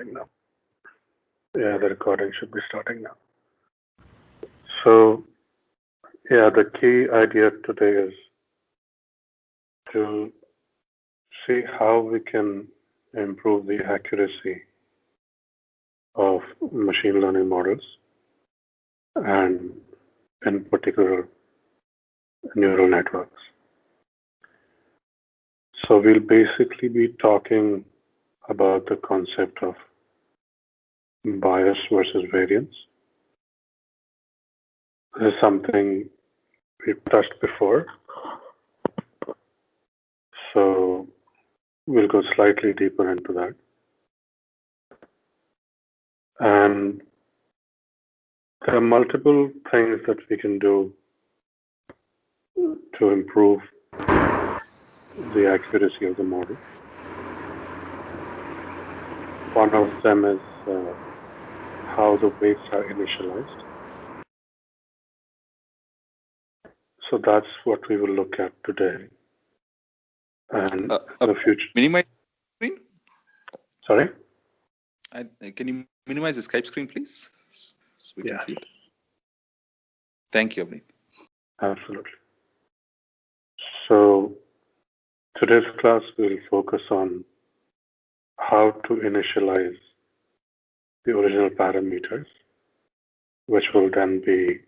starting now. Yeah, the recording should be starting now. So, yeah, the key idea today is to see how we can improve the accuracy of machine learning models, and in particular, neural networks. So we'll basically be talking about the concept of bias versus variance. This is something we've touched before, so we'll go slightly deeper into that. And there are multiple things that we can do to improve the accuracy of the model. One of them is how the weights are initialized. So that's what we will look at today. And in the future. Minimize screen? Sorry? Can you minimize the Skype screen, please? So we can see it. Thank you, Abhi. Absolutely. So today's class will focus on how to initialize the original parameters, which will then be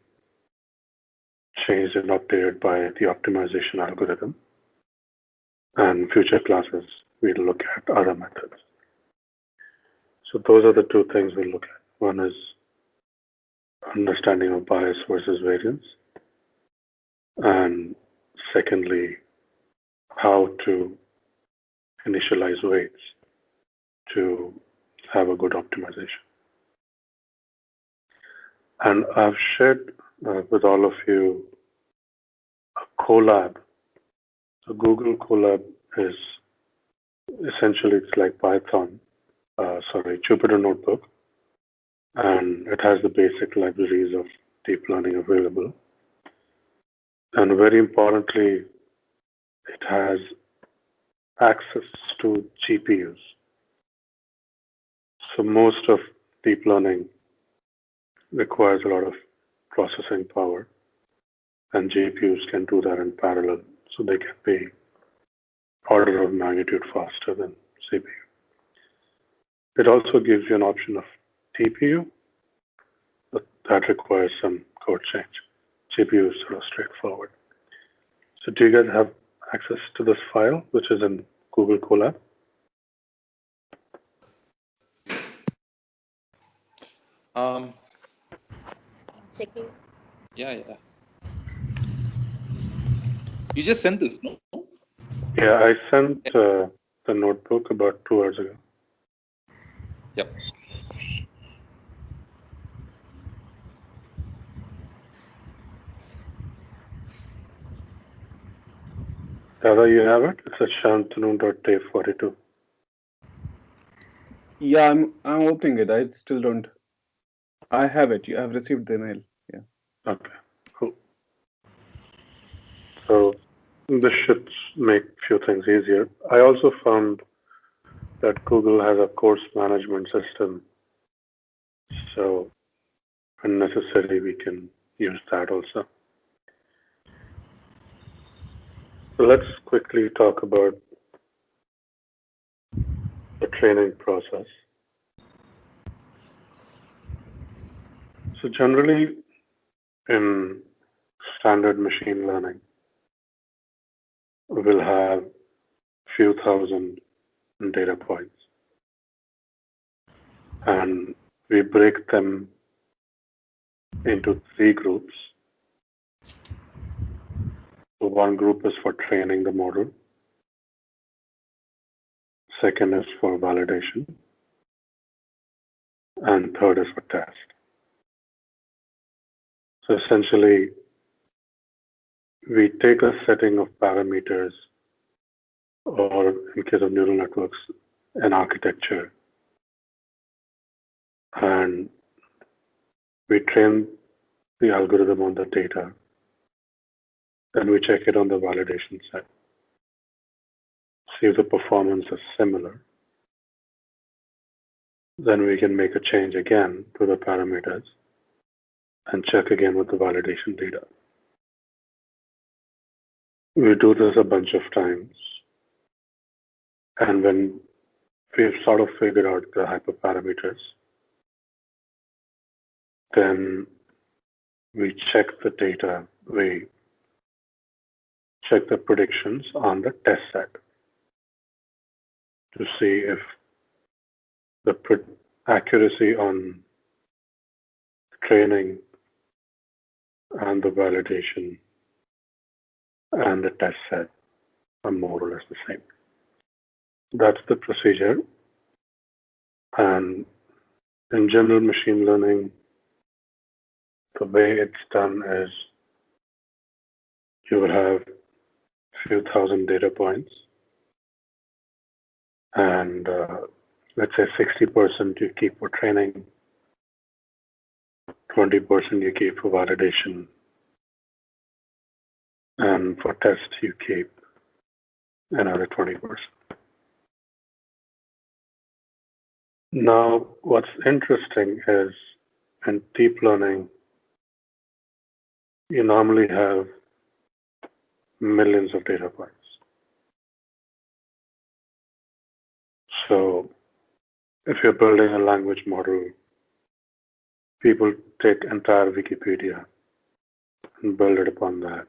changed and updated by the optimization algorithm. And future classes, we'll look at other methods. So those are the two things we'll look at. One is understanding of bias versus variance. And secondly, how to initialize weights to have a good optimization. And I've shared with all of you a Colab. So Google Colab is essentially, it's like Python, Jupyter Notebook, and it has the basic libraries of deep learning available. And very importantly, it has access to GPUs. So most of deep learning requires a lot of processing power, and GPUs can do that in parallel, so they can be order of magnitude faster than CPU. It also gives you an option of TPU, but that requires some code change. GPU is sort of straightforward. So do you guys have access to this file, which is in Google Colab? Checking. Yeah. You just sent this, no? Yeah, I sent the notebook about 2 hours ago. Yep. Dada, you have it? It's at shantanu.day42. Yeah, I'm opening it. I still don't. I have it. You have received the mail. Yeah. Okay, cool. So this should make a few things easier. I also found that Google has a course management system. So when necessary, we can use that also. So let's quickly talk about the training process. So generally, in standard machine learning, we'll have few thousand data points, and we break them into 3 groups. So one group is for training the model. Second is for validation. And third is for test. So essentially, we take a setting of parameters, or in case of neural networks, an architecture, and we train the algorithm on the data. Then we check it on the validation set, see if the performance is similar. then we can make a change again to the parameters and check again with the validation data. We do this a bunch of times. And when we've sort of figured out the hyperparameters, then we check the data, we check the predictions on the test set to see if the accuracy on training and the validation and the test set are more or less the same. That's the procedure. And in general machine learning, the way it's done is you will have a few thousand data points, and let's say 60% you keep for training, 20% you keep for validation, and for test you keep another 20%. Now, what's interesting is in deep learning, you normally have millions of data points. So if you're building a language model, people take entire Wikipedia and build it upon that.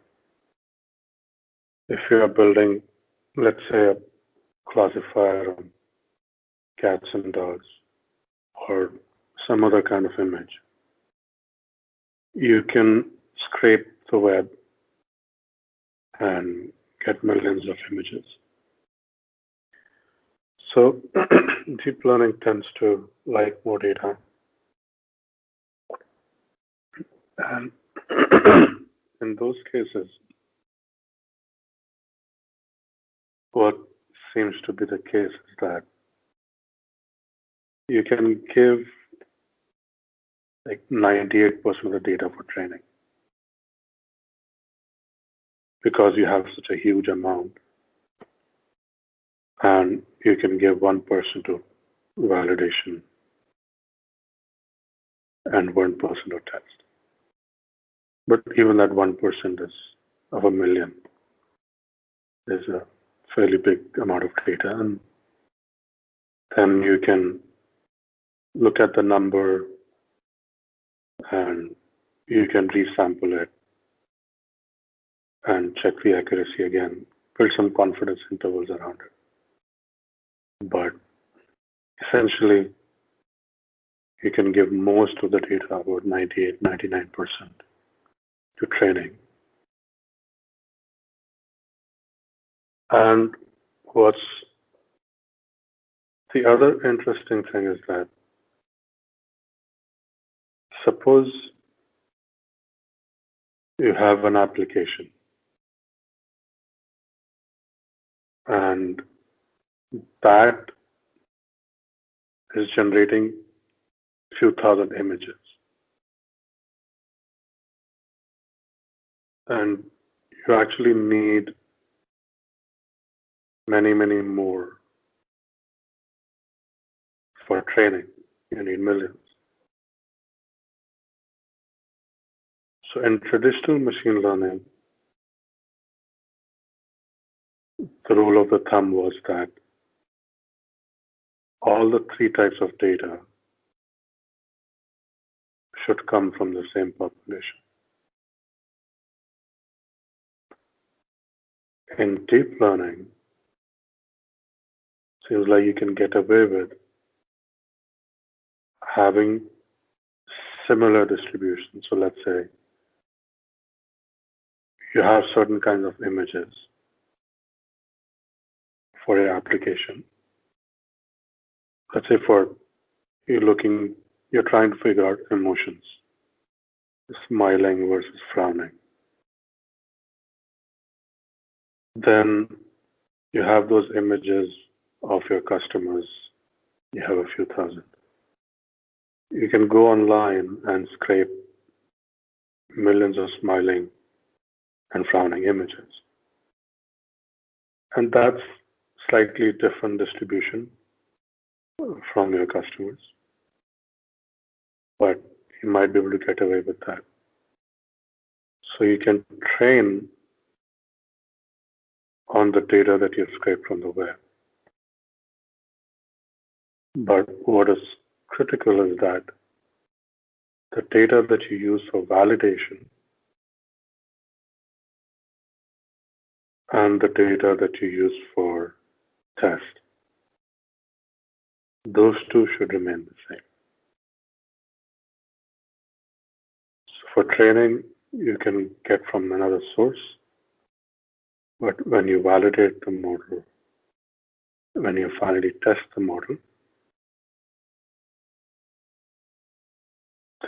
If you're building, let's say, a classifier on cats and dogs or some other kind of image, you can scrape the web and get millions of images. So deep learning tends to like more data. And in those cases, what seems to be the case is that you can give like 98% of the data for training because you have such a huge amount, and you can give 1% to validation and 1% to test. But even that 1% is of a million is a fairly big amount of data, and then you can look at the number and you can resample it and check the accuracy again, build some confidence intervals around it. But essentially, you can give most of the data, about 98, 99%, to training. And what's the other interesting thing is that suppose you have an application and that is generating a few thousand images. And you actually need many, many more for training. You need millions. So in traditional machine learning, the rule of the thumb was that all the three types of data should come from the same population. In deep learning, seems like you can get away with having similar distributions. So let's say you have certain kinds of images for your application. Let's say you're trying to figure out emotions, smiling versus frowning. Then you have those images of your customers. You have a few thousand. You can go online and scrape millions of smiling and frowning images. And that's slightly different distribution from your customers. but you might be able to get away with that. So you can train on the data that you've scraped from the web. But what is critical is that the data that you use for validation and the data that you use for test, those two should remain the same. So for training, you can get from another source, but when you validate the model, when you finally test the model,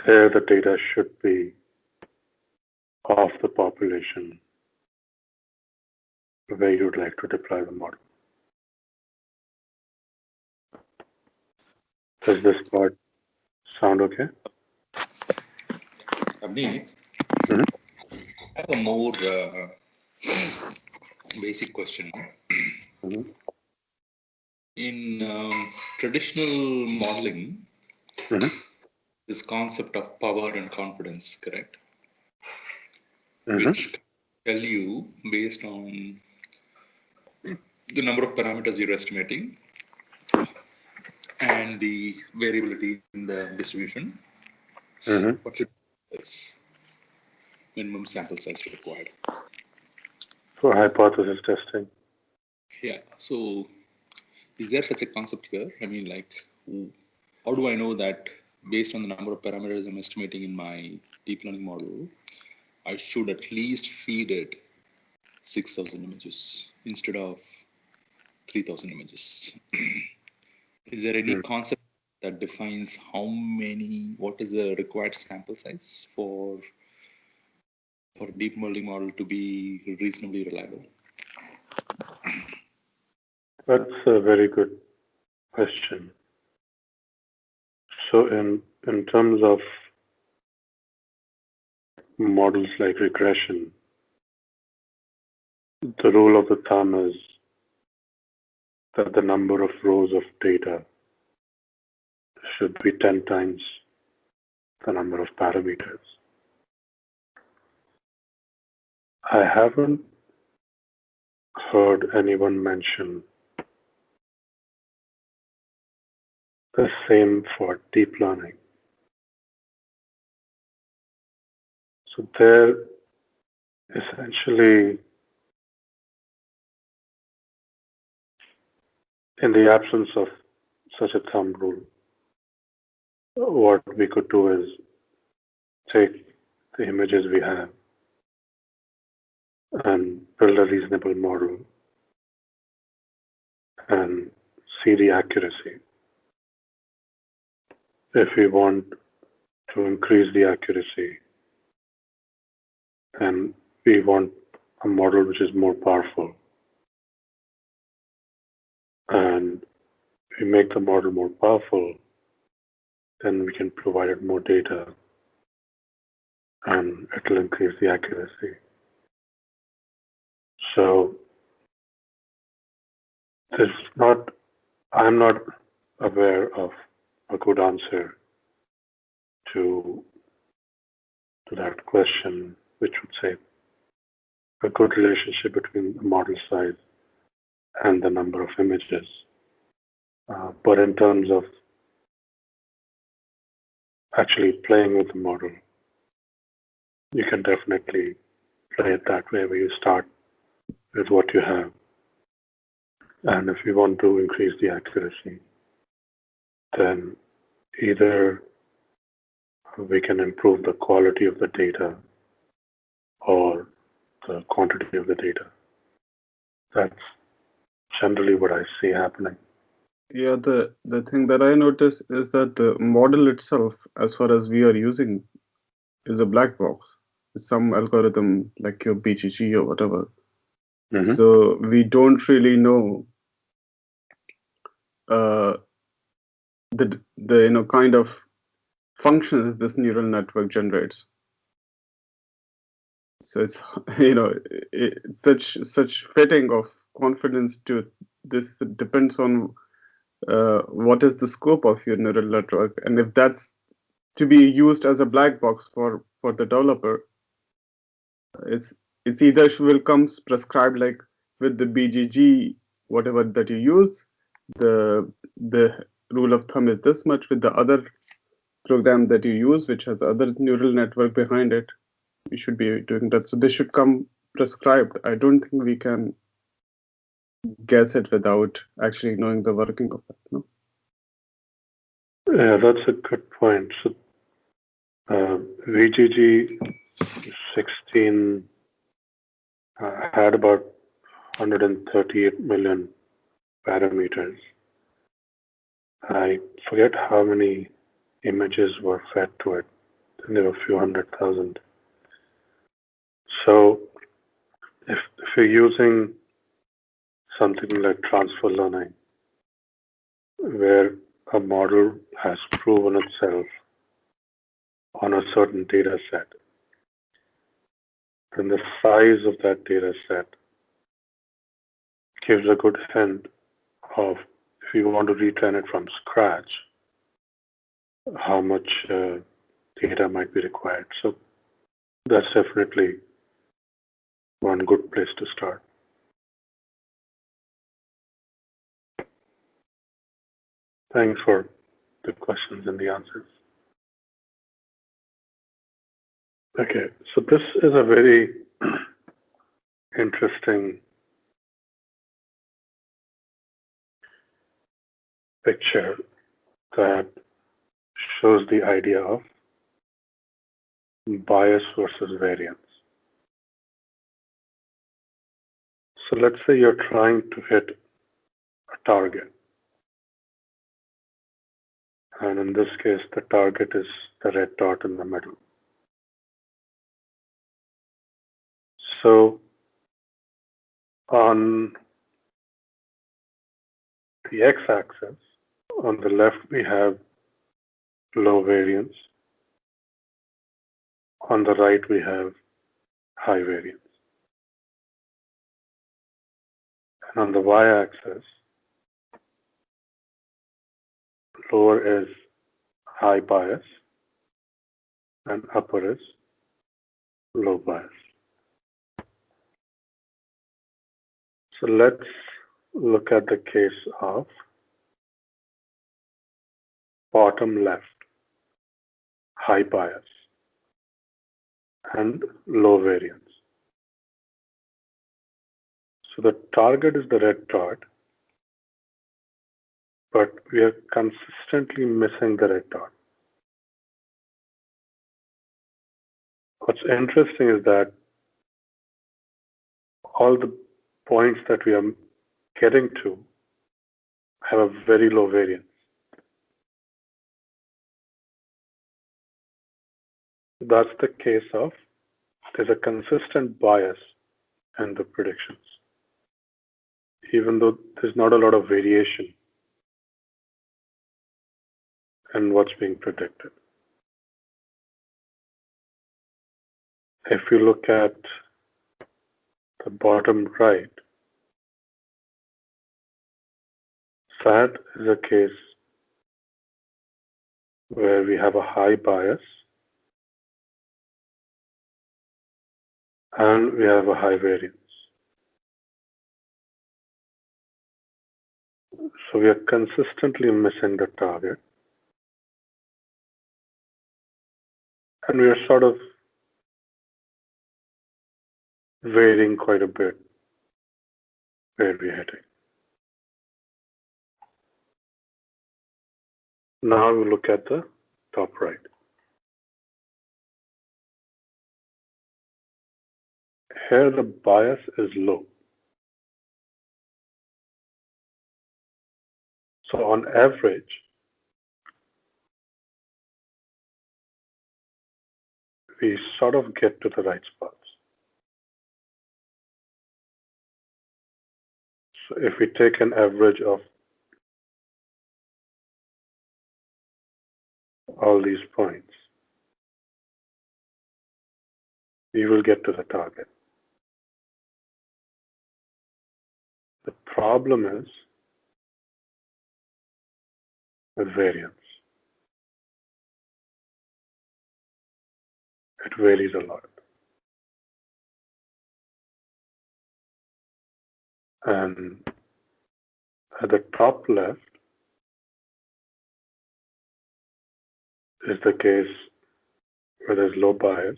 there the data should be of the population where you'd like to deploy the model. Does this part sound okay? Abneet, Mhm. I have a more basic question. Mhm. In traditional modeling, Mhm. this concept of power and confidence, correct? Mhm. Which tell you based on the number of parameters you're estimating and the variability in the distribution, Mhm. what should is minimum sample size required? For hypothesis testing. Yeah. So is there such a concept here? I mean, like, how do I know that based on the number of parameters I'm estimating in my deep learning model, I should at least feed it 6,000 images instead of 3,000 images? Is there any Mm. concept that defines what is the required sample size for deep learning model to be reasonably reliable? That's a very good question. So in terms of models like regression, the rule of the thumb is that the number of rows of data should be 10 times the number of parameters. I haven't heard anyone mention the same for deep learning. So there essentially, in the absence of such a thumb rule, what we could do is take the images we have and build a reasonable model and see the accuracy. If we want to increase the accuracy, then we want a model which is more powerful. And if we make the model more powerful, then we can provide it more data and it will increase the accuracy. So I'm not aware of a good answer to that question, which would say a good relationship between the model size and the number of images. But in terms of actually playing with the model, you can definitely play it that way, where you start with what you have. And if you want to increase the accuracy, then either we can improve the quality of the data or the quantity of the data. That's generally what I see happening. Yeah, the thing that I notice is that the model itself, as far as we are using, is a black box. It's some algorithm like your BGG or whatever. Mm-hmm. So we don't really know the kind of functions this neural network generates. So it's such fitting of confidence to this depends on what is the scope of your neural network, and if that's to be used as a black box for the developer. It's either will comes prescribed like with the BGG, whatever that you use, the rule of thumb is this much. With the other program that you use, which has other neural network behind it, you should be doing that. So they should come prescribed. I don't think we can guess it without actually knowing the working of it. No? Yeah, that's a good point. So VGG 16 had about 138 million parameters. I forget how many images were fed to it. There were a few 100,000. So if you're using something like transfer learning, where a model has proven itself on a certain data set, then the size of that data set gives a good hint of, if you want to retrain it from scratch, how much data might be required. So that's definitely one good place to start. Thanks for the questions and the answers. Okay, so this is a very interesting picture that shows the idea of bias versus variance. So let's say you're trying to hit a target. And in this case, the target is the red dot in the middle. So on the x-axis, on the left, we have low variance. On the right, we have high variance. And on the y-axis, lower is high bias and upper is low bias. So let's look at the case of bottom left, high bias and low variance. So the target is the red dot, but we are consistently missing the red dot. What's interesting is that all the points that we are getting to have a very low variance. That's the case of there's a consistent bias in the predictions, even though there's not a lot of variation in what's being predicted. If you look at the bottom right, that is a case where we have a high bias and we have a high variance. So we are consistently missing the target, and we are sort of varying quite a bit where we're heading. Now we look at the top right. Here the bias is low. So on average, we sort of get to the right spots. So if we take an average of all these points, we will get to the target. The problem is the variance. It varies a lot. And at the top left is the case where there's low bias.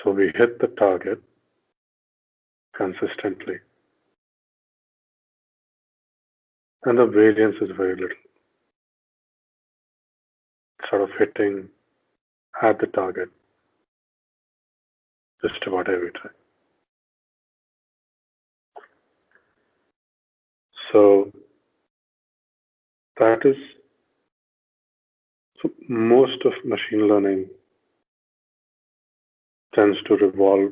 So we hit the target consistently. And the variance is very little. Sort of hitting at the target just about every time. So that is, so most of machine learning tends to revolve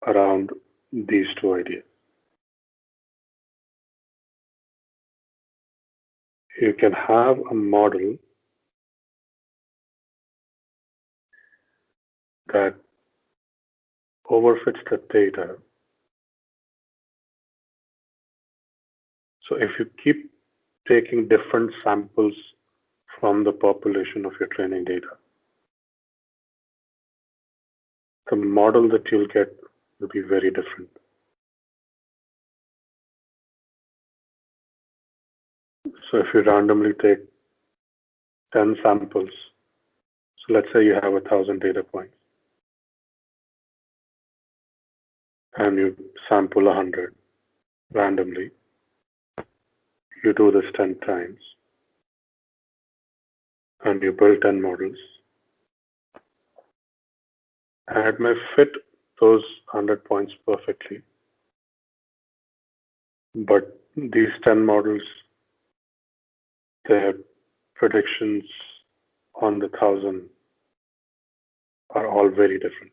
around these two ideas. You can have a model that overfits the data. So if you keep taking different samples from the population of your training data, the model that you'll get will be very different. So if you randomly take 10 samples, so let's say you have 1,000 data points, and you sample 100 randomly, you do this 10 times, and you build 10 models, and it may fit those 100 points perfectly, but these 10 models, their predictions on the 1,000 are all very different.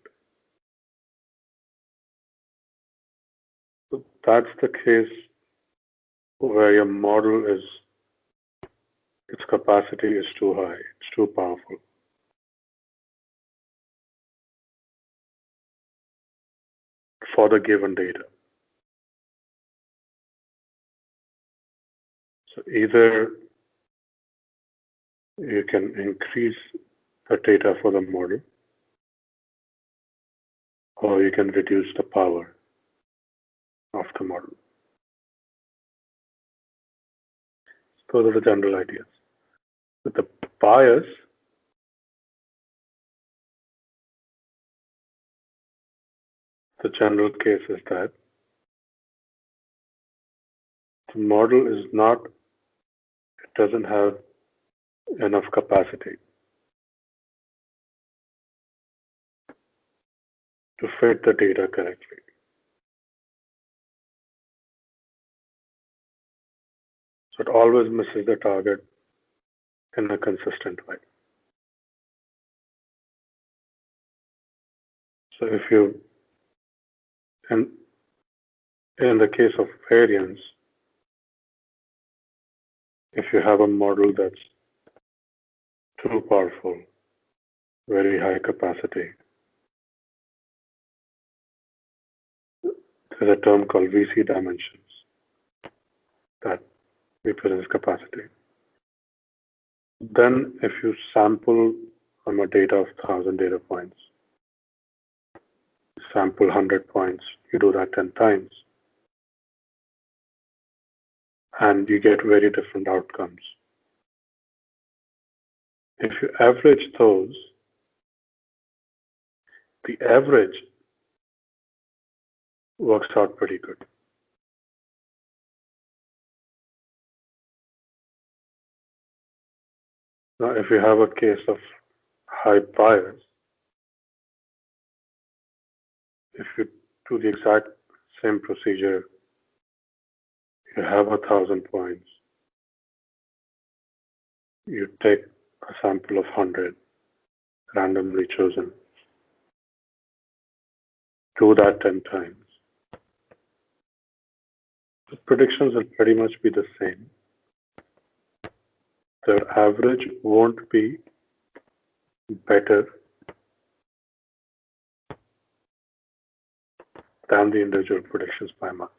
So that's the case where your model is, its capacity is too high, it's too powerful. For the given data. So either you can increase the data for the model, or you can reduce the power of the model. Those are the general ideas. With the bias, the general case is that the model is not, it doesn't have enough capacity to fit the data correctly. So it always misses the target in a consistent way. So if you, in the case of variance, if you have a model that's too powerful, very high capacity, there's a term called VC dimensions that represents capacity. Then if you sample from a data of 1,000 data points, sample 100 points, you do that 10 times, and you get very different outcomes. If you average those, the average works out pretty good. Now, if you have a case of high bias, if you do the exact same procedure, you have 1,000 points, you take a sample of 100, randomly chosen, do that 10 times. The predictions will pretty much be the same. Their average won't be better than the individual predictions by much.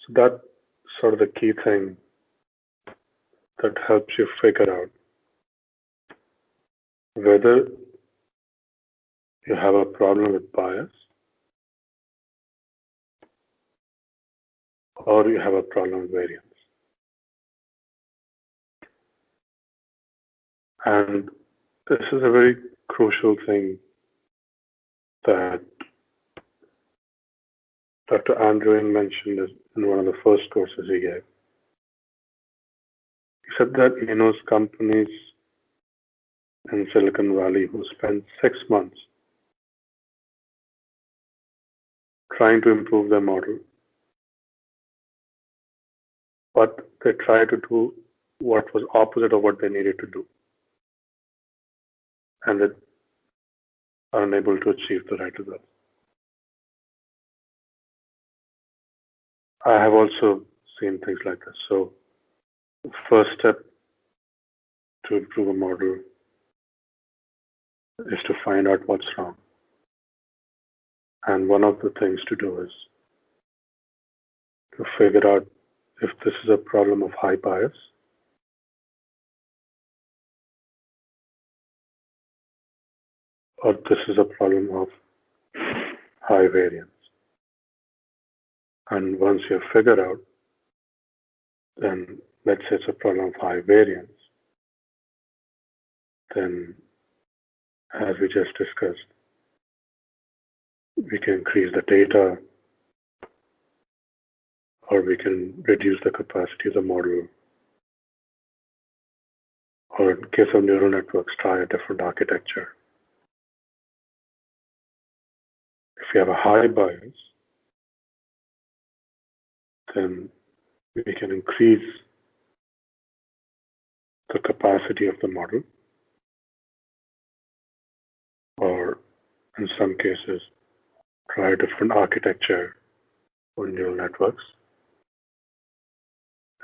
So that's sort of the key thing that helps you figure out whether you have a problem with bias or you have a problem with variance. And this is a very crucial thing that Dr. Andrew mentioned in one of the first courses he gave. He said that he knows companies in Silicon Valley who spend 6 months trying to improve their model, but they try to do what was opposite of what they needed to do, and they are unable to achieve the right result. I have also seen things like this. So the first step to improve a model is to find out what's wrong. And one of the things to do is to figure out if this is a problem of high bias or this is a problem of high variance. And once you have figured out, then let's say it's a problem of high variance, then as we just discussed, we can increase the data or we can reduce the capacity of the model, or in case of neural networks, try a different architecture. If you have a high bias, then we can increase the capacity of the model, or in some cases, try a different architecture for neural networks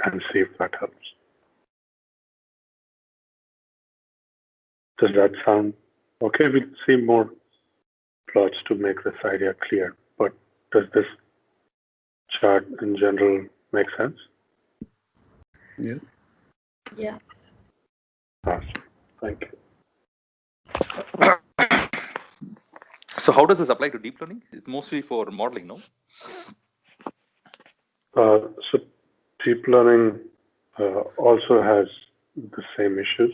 and see if that helps. Does that sound okay? We'll see more plots to make this idea clear, but does this chart in general make sense? Yeah. Yeah. Awesome. Thank you. So how does this apply to deep learning? It's mostly for modeling, no? So deep learning also has the same issues.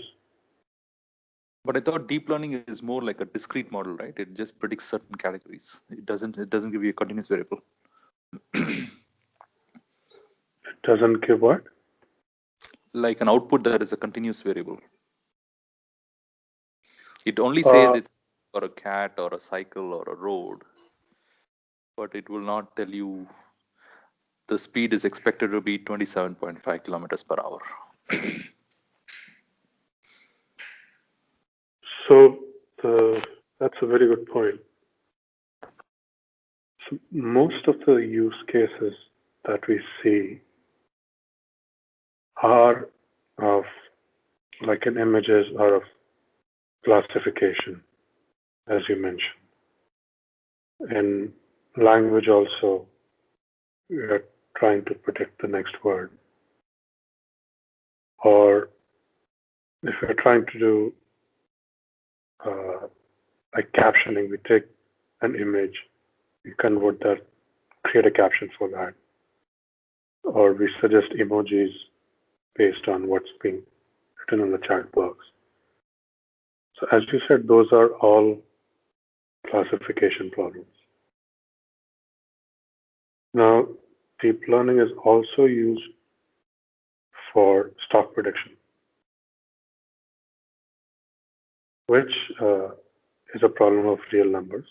But I thought deep learning is more like a discrete model, right? It just predicts certain categories. It doesn't give you a continuous variable. It doesn't give what? Like an output that is a continuous variable. It only says it's for a cat or a cycle or a road, but it will not tell you the speed is expected to be 27.5 kilometers per hour. So that's a very good point. So most of the use cases that we see are of, like in images, are of classification, as you mentioned. In language also, we are trying to predict the next word. Or if we're trying to do like captioning, we take an image, we convert that, create a caption for that. Or we suggest emojis based on what's being written in the chat box. So as you said, those are all classification problems. Now, deep learning is also used for stock prediction, which is a problem of real numbers.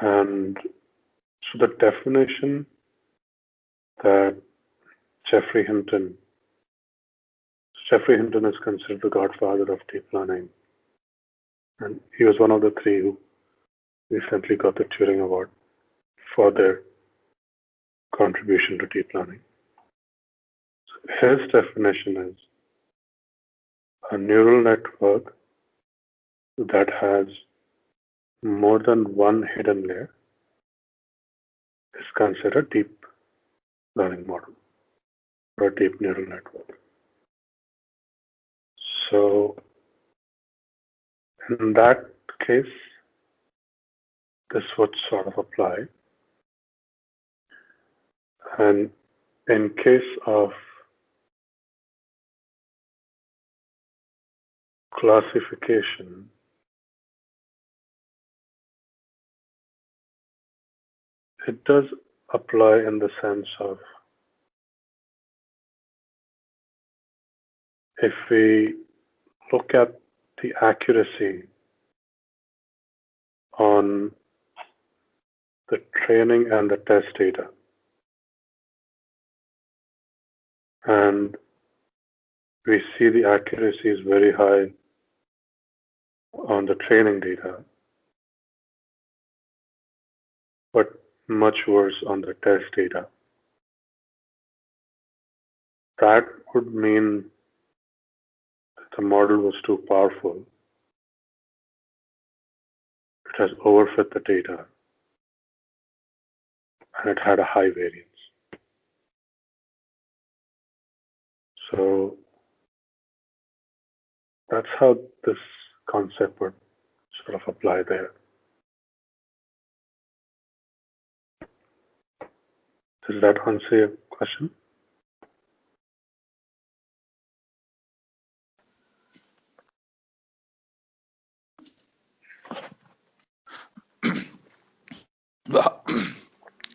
And so the definition that Jeffrey Hinton is considered the godfather of deep learning. And he was one of the 3 who recently got the Turing Award for their contribution to deep learning. So his definition is a neural network that has more than one hidden layer is considered deep learning model. or a deep neural network. So in that case, this would sort of apply. And in case of classification, it does apply in the sense of if we look at the accuracy on the training and the test data, and we see the accuracy is very high on the training data, but much worse on the test data. That would mean that the model was too powerful. It has overfit the data, and it had a high variance. So that's how this concept would sort of apply there. Does that answer your question?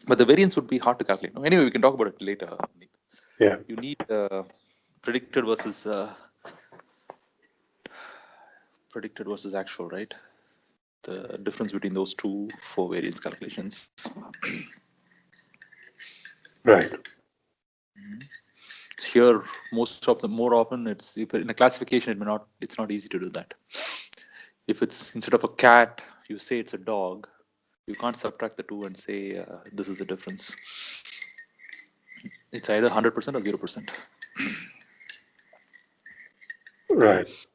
But the variance would be hard to calculate. Anyway, we can talk about it later. Yeah. You need predicted versus actual, right? The difference between those two for variance calculations. Right. Here, more often, it's if in a classification, it's not easy to do that. If it's instead of a cat, you say it's a dog, you can't subtract the two and say this is the difference. It's either 100% or 0%. Right.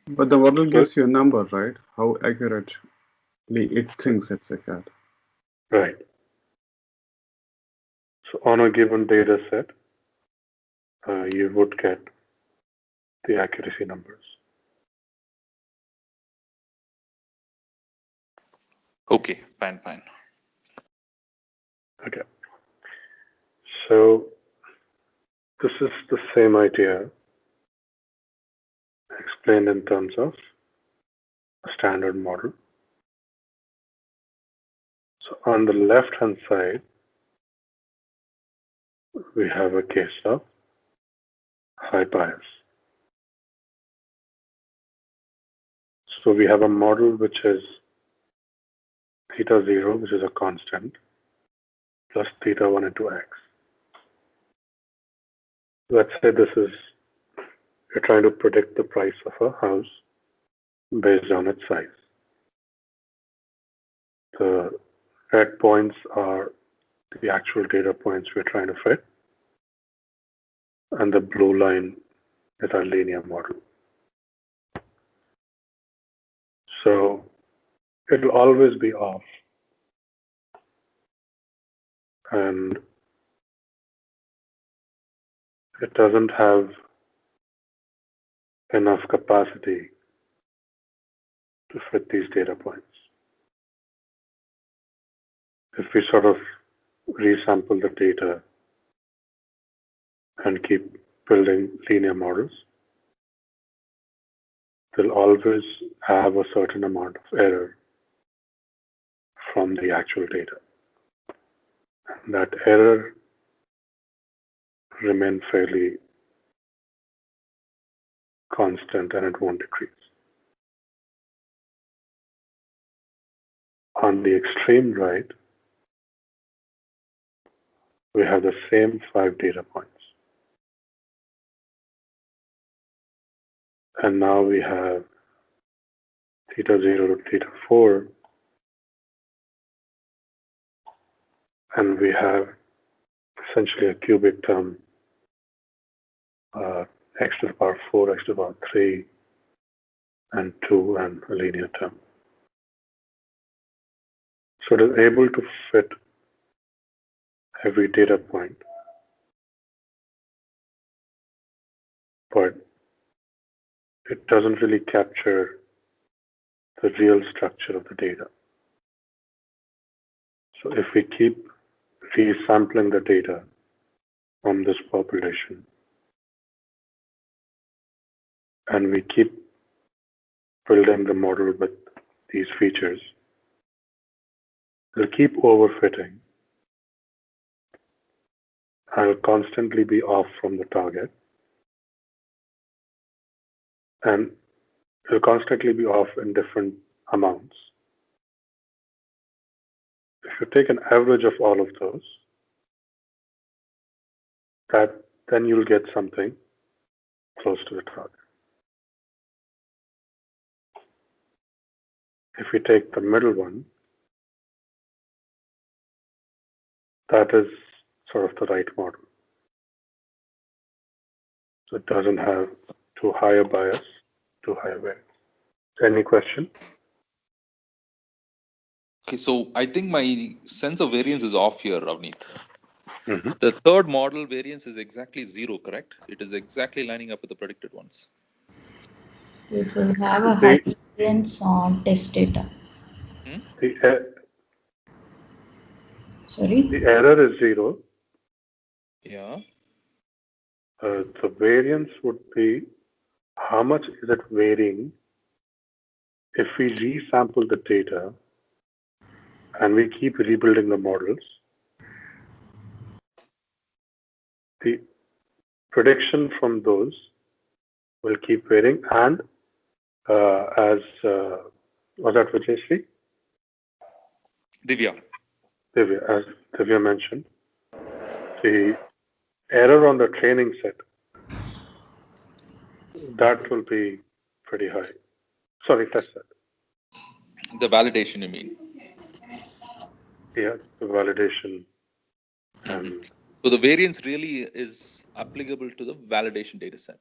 But the model gives you a number, right? How accurately it thinks it's a cat. Right. So on a given data set, you would get the accuracy numbers. Okay, fine. Okay. So this is the same idea explained in terms of a standard model. So on the left-hand side, we have a case of high bias. So we have a model which is theta 0, which is a constant, plus theta 1 into x. Let's say you're trying to predict the price of a house based on its size. The red points are the actual data points we're trying to fit, and the blue line is our linear model. So it'll always be off, and it doesn't have enough capacity to fit these data points. If we sort of resample the data and keep building linear models, they'll always have a certain amount of error from the actual data. And that error remain fairly constant and it won't decrease. On the extreme right, we have the same 5 data points. And now we have theta 0 to theta 4, and we have essentially a cubic term, x to the power 4, x to the power 3, and 2, and a linear term. So it is able to fit every data point it doesn't really capture the real structure of the data. So if we keep resampling the data from this population, and we keep building the model with these features, it'll keep overfitting and it'll constantly be off from the target. And it'll constantly be off in different amounts. If you take an average of all of those, then you'll get something close to the target. If we take the middle one, that is sort of the right model. So it doesn't have too high a bias, too high a variance. Any question? Okay, so I think my sense of variance is off here, Ravneet. Mm-hmm. The third model variance is exactly 0, correct? It is exactly lining up with the predicted ones. It will have a high variance on test data. Sorry? The error is 0. Yeah. The variance would be how much is it varying if we resample the data and we keep rebuilding the models. The prediction from those will keep varying, and as was that Vijayashree? Divya. As Divya mentioned, the error on the training set, that will be pretty high. Sorry, test set. The validation, you mean? Yeah, the validation. And So the variance really is applicable to the validation data set.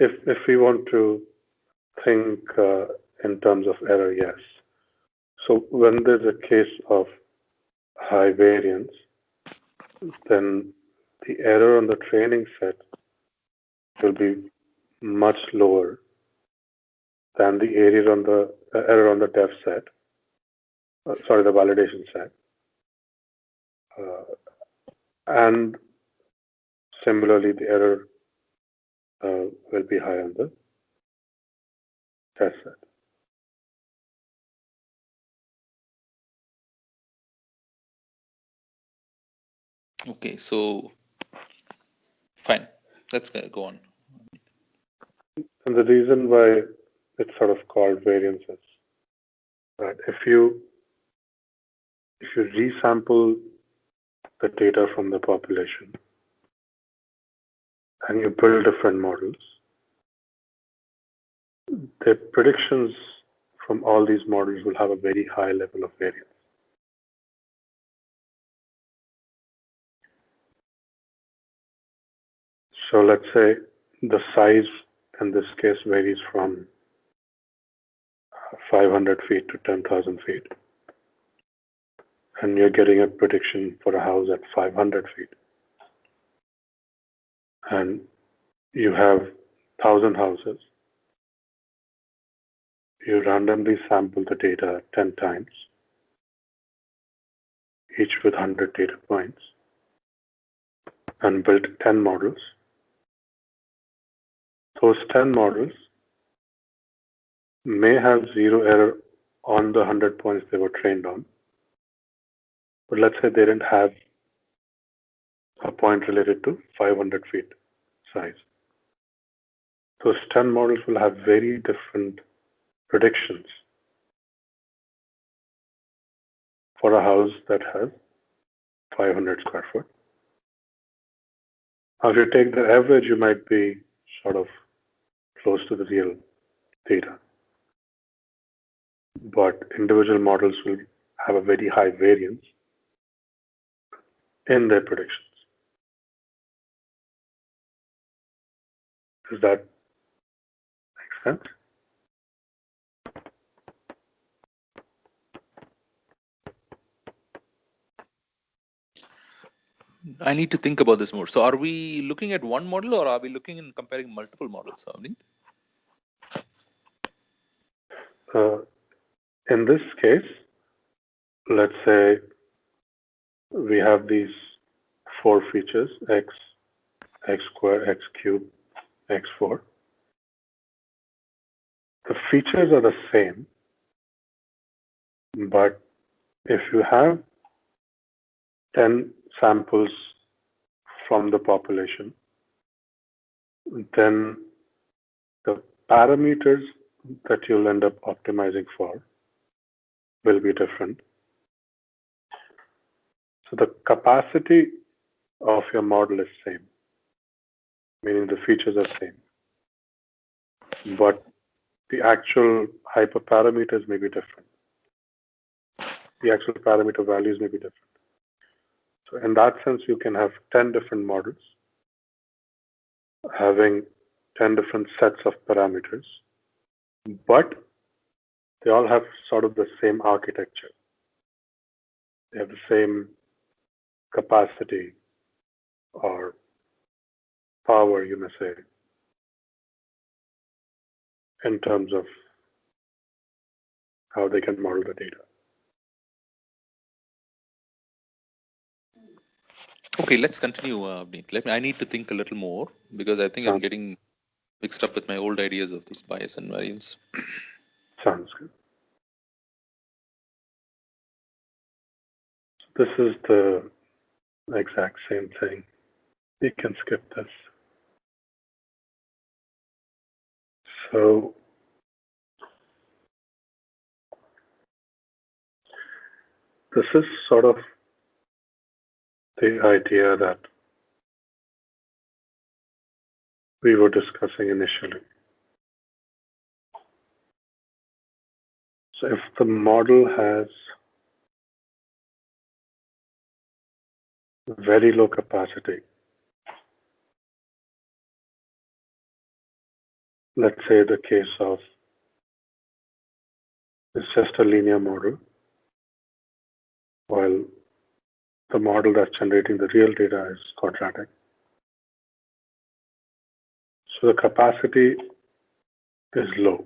if we want to think in terms of error, yes. So when there's a case of high variance, then the error on the training set will be much lower than the error on the dev set. The validation set. And similarly, the error will be high on the test set. Okay, so fine. Let's go on. And the reason why it's sort of called variance is, right, if you resample the data from the population and you build different models, the predictions from all these models will have a very high level of variance. So let's say the size in this case varies from 500 feet to 10,000 feet. And you're getting a prediction for a house at 500 feet. And you have 1,000 houses. You randomly sample the data 10 times, each with 100 data points, and build 10 models. Those 10 models may have 0 error on the 100 points they were trained on. But let's say they didn't have a point related to 500 feet size. Those 10 models will have very different predictions for a house that has 500 square foot. Now, if you take the average, you might be sort of close to the real data. But individual models will have a very high variance in their predictions. Does that make sense? I need to think about this more. So are we looking at one model or are we looking and comparing multiple models? In this case, let's say we have these 4 features, x, x squared, x cubed, x4. The features are the same, but if you have 10 samples from the population, then the parameters that you'll end up optimizing for will be different. So the capacity of your model is same, meaning the features are same, but the actual hyperparameters may be different. The actual parameter values may be different. So in that sense, you can have 10 different models having 10 different sets of parameters, but they all have sort of the same architecture. They have the same capacity or power, you may say, in terms of how they can model the data. Okay, let's continue, Avneet. I need to think a little more because I think I'm getting mixed up with my old ideas of this bias and variance. Sounds good. This is the exact same thing. You can skip this. So this is sort of the idea that we were discussing initially. So if the model has very low capacity, let's say the case of it's just a linear model, while the model that's generating the real data is quadratic. So the capacity is low.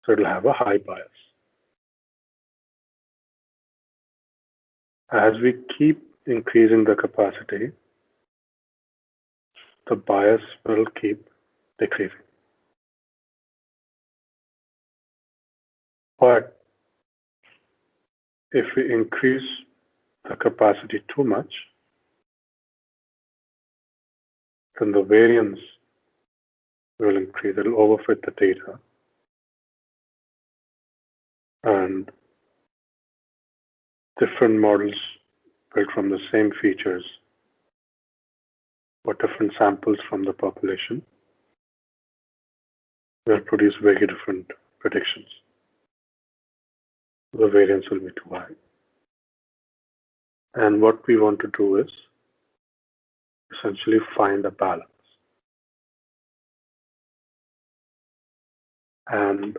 So it'll have a high bias. As we keep increasing the capacity, the bias will keep decreasing. But if we increase the capacity too much, then the variance will increase. It'll overfit the data. And different models built from the same features or different samples from the population will produce very different predictions. The variance will be too high. And what we want to do is essentially find a balance. And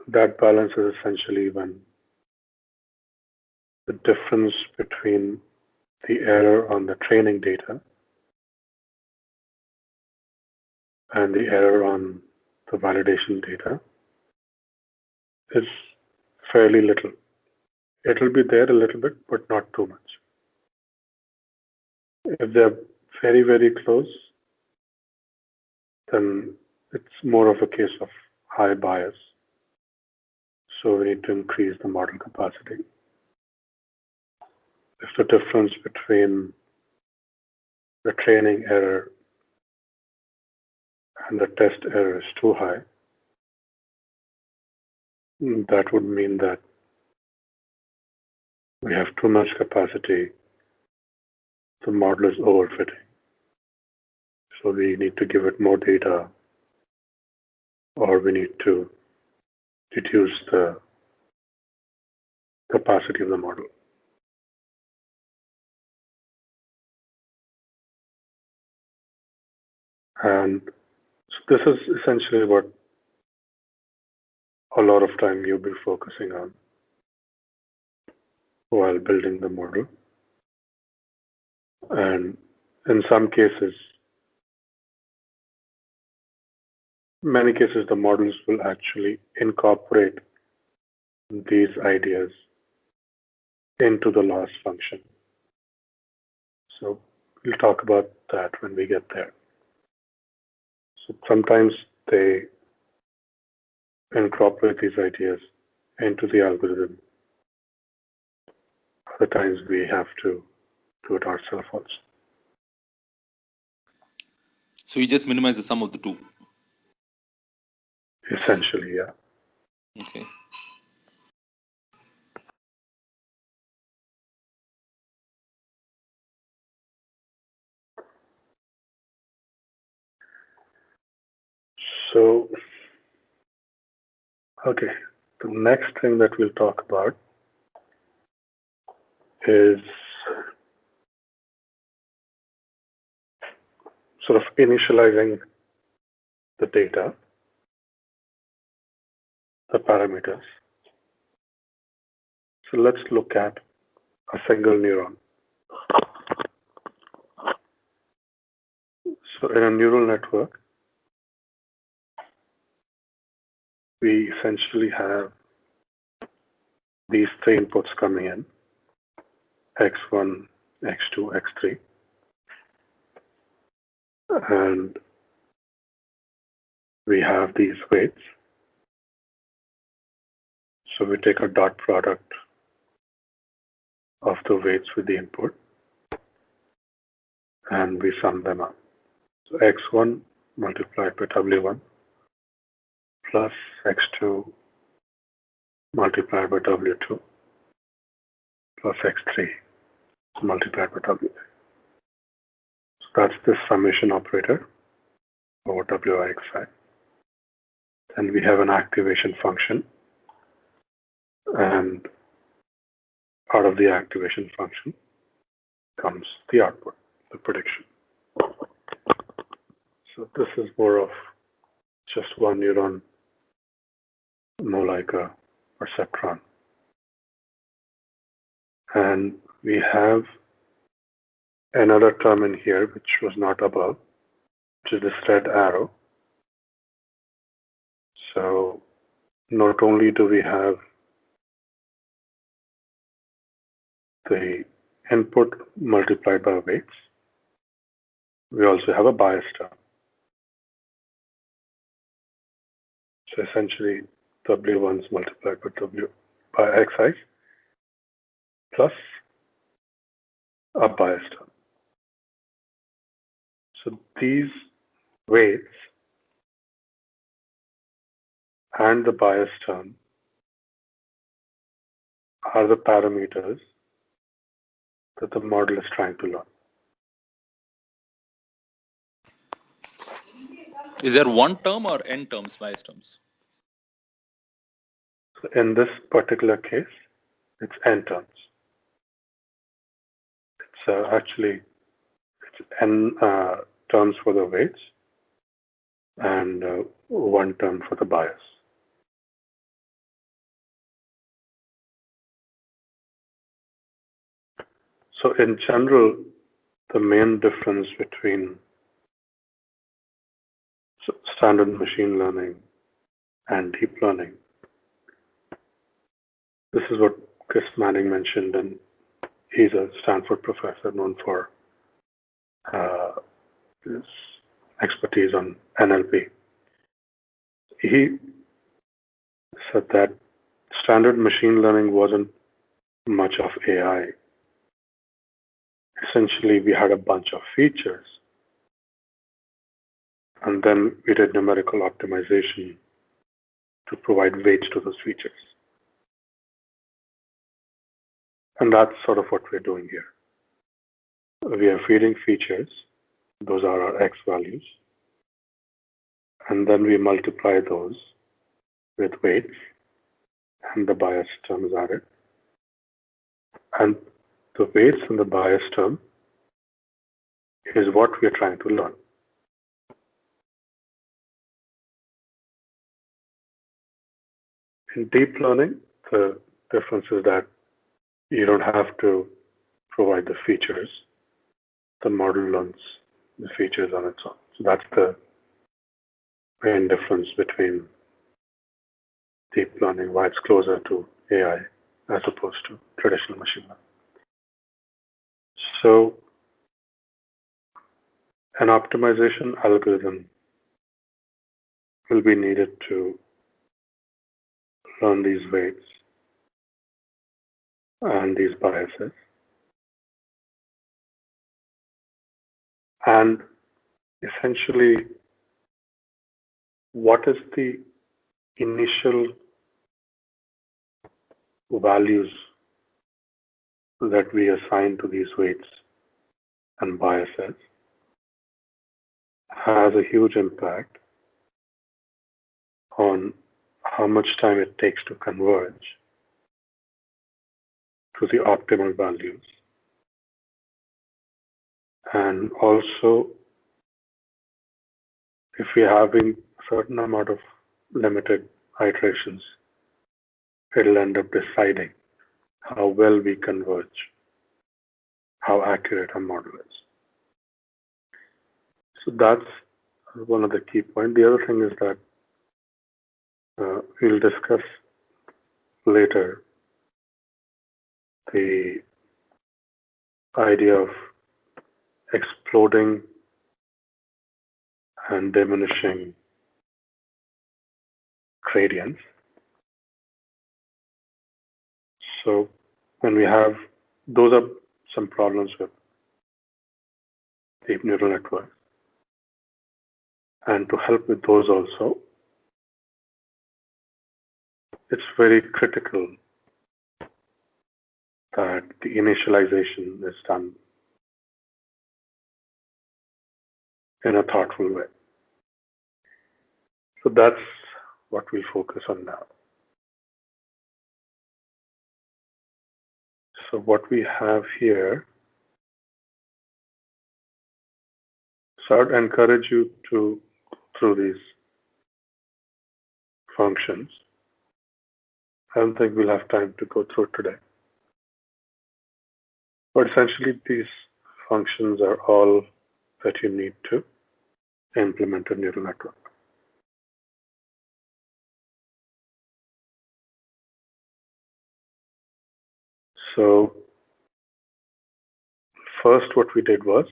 that balance is essentially when the difference between the error on the training data and the error on the validation data is fairly little. It'll be there a little bit, but not too much. If they're very, very close, then it's more of a case of high bias. So we need to increase the model capacity. If the difference between the training error and the test error is too high, that would mean that we have too much capacity. The model is overfitting. So we need to give it more data, or we need to reduce the capacity of the model. And so this is essentially what a lot of time you'll be focusing on while building the model. And in some cases, many cases, the models will actually incorporate these ideas into the loss function. So we'll talk about that when we get there. So sometimes they incorporate these ideas into the algorithm. Other times we have to do it ourselves also. So you just minimize the sum of the two. Essentially, yeah. Okay. So, okay, the next thing that we'll talk about is sort of initializing the data, the parameters. So let's look at a single neuron. So in a neural network, we essentially have these three inputs coming in, x1, x2, x3. And we have these weights. So we take a dot product of the weights with the input and we sum them up. So x1 multiplied by w1 plus x2 multiplied by w2 plus x3 multiplied by w3. So that's the summation operator over wixi. And we have an activation function, and out of the activation function comes the output, the prediction. So this is more of just one neuron, more like a perceptron. And we have another term in here which was not above, which is this red arrow. So not only do we have the input multiplied by weights, we also have a bias term. So essentially W1 is multiplied by W by xi plus a bias term. So these weights and the bias term are the parameters that the model is trying to learn. Is there one term or n terms, bias terms? So in this particular case, it's n terms. It's actually n terms for the weights and one term for the bias. So in general, the main difference between standard machine learning and deep learning, this is what Chris Manning mentioned, and he's a Stanford professor known for his expertise on NLP. He said that standard machine learning wasn't much of AI. Essentially, we had a bunch of features, and then we did numerical optimization to provide weights to those features. And that's sort of what we're doing here. We are feeding features, those are our x values, and then we multiply those with weights, and the bias term is added. And the weights and the bias term is what we're trying to learn. In deep learning, the difference is that you don't have to provide the features. the model learns the features on its own. So that's the main difference between deep learning, why it's closer to AI as opposed to traditional machine learning. So an optimization algorithm will be needed to learn these weights and these biases. And essentially, what is the initial values that we assign to these weights and biases has a huge impact on how much time it takes to converge to the optimal values. And also, if we're having a certain amount of limited iterations, it'll end up deciding how well we converge, how accurate our model is. So that's one of the key points. The other thing is that we'll discuss later the idea of exploding and diminishing gradients. So when we have, those are some problems with deep neural networks. And to help with those also, it's very critical that the initialization is done in a thoughtful way. So that's what we focus on now. So what we have here, so I'd encourage you to go through these functions. I don't think we'll have time to go through it today. But essentially, these functions are all that you need to implement a neural network. So first, what we did was,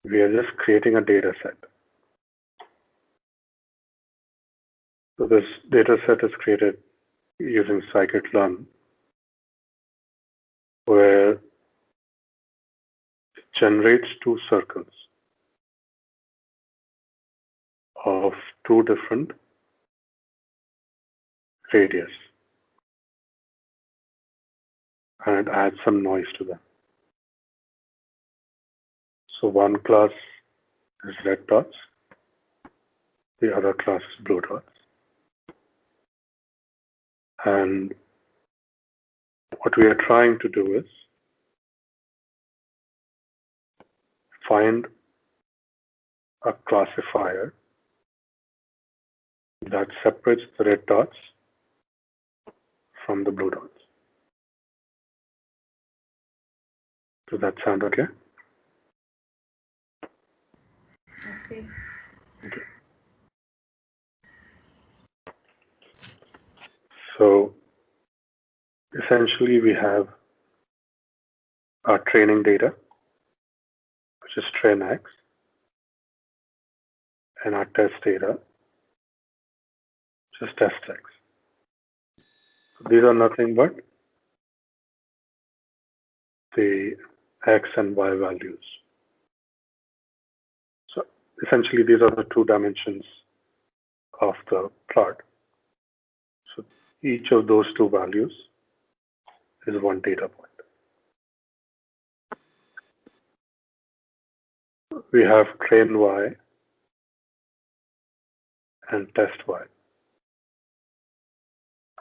we are just creating a data set. So this data set is created using scikit-learn, where it generates two circles of two different radius, and it adds some noise to them. So one class is red dots, the other class is blue dots. And what we are trying to do is find a classifier that separates the red dots from the blue dots. Does that sound okay? Okay. Okay. So essentially, we have our training data, which is train X, and our test data, which is test X. So these are nothing but the X and Y values. So essentially, these are the two dimensions of the plot. So each of those two values is one data point. We have train Y and test Y.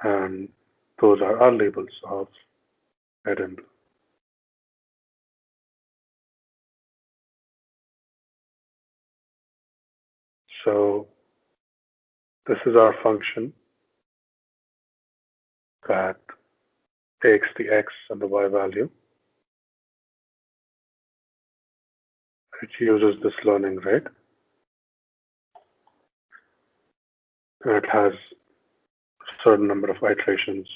And those are our labels of red and blue. So this is our function that takes the X and the Y value which uses this learning rate. And it has a certain number of iterations.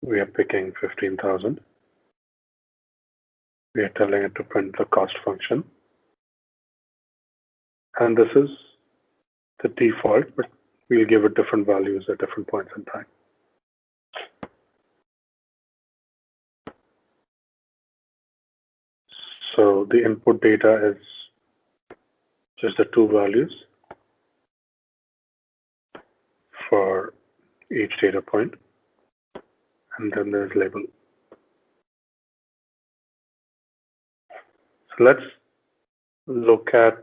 We are picking 15,000. We are telling it to print the cost function. And this is the default, but we'll give it different values at different points in time. So the input data is just the two values for each data point, and then there's label. So let's look at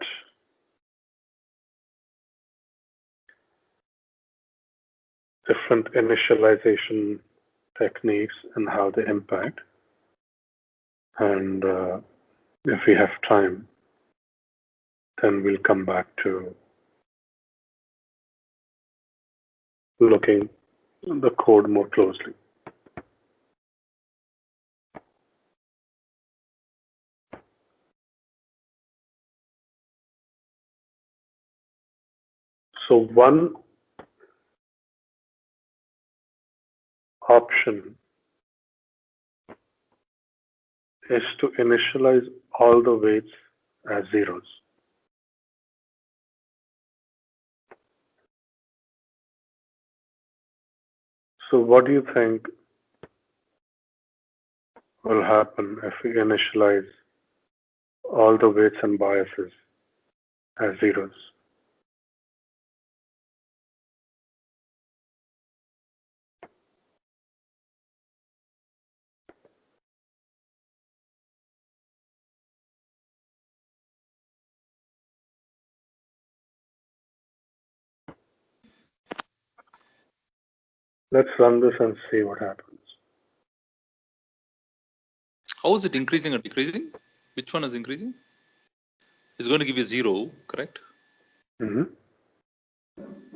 different initialization techniques and how they impact. And if we have time, then we'll come back to looking at the code more closely. So one option is to initialize all the weights as zeros. So what do you think will happen if we initialize all the weights and biases as zeros? Let's run this and see what happens. How is it increasing or decreasing? Which one is increasing? It's going to give you 0, correct? Mm-hmm.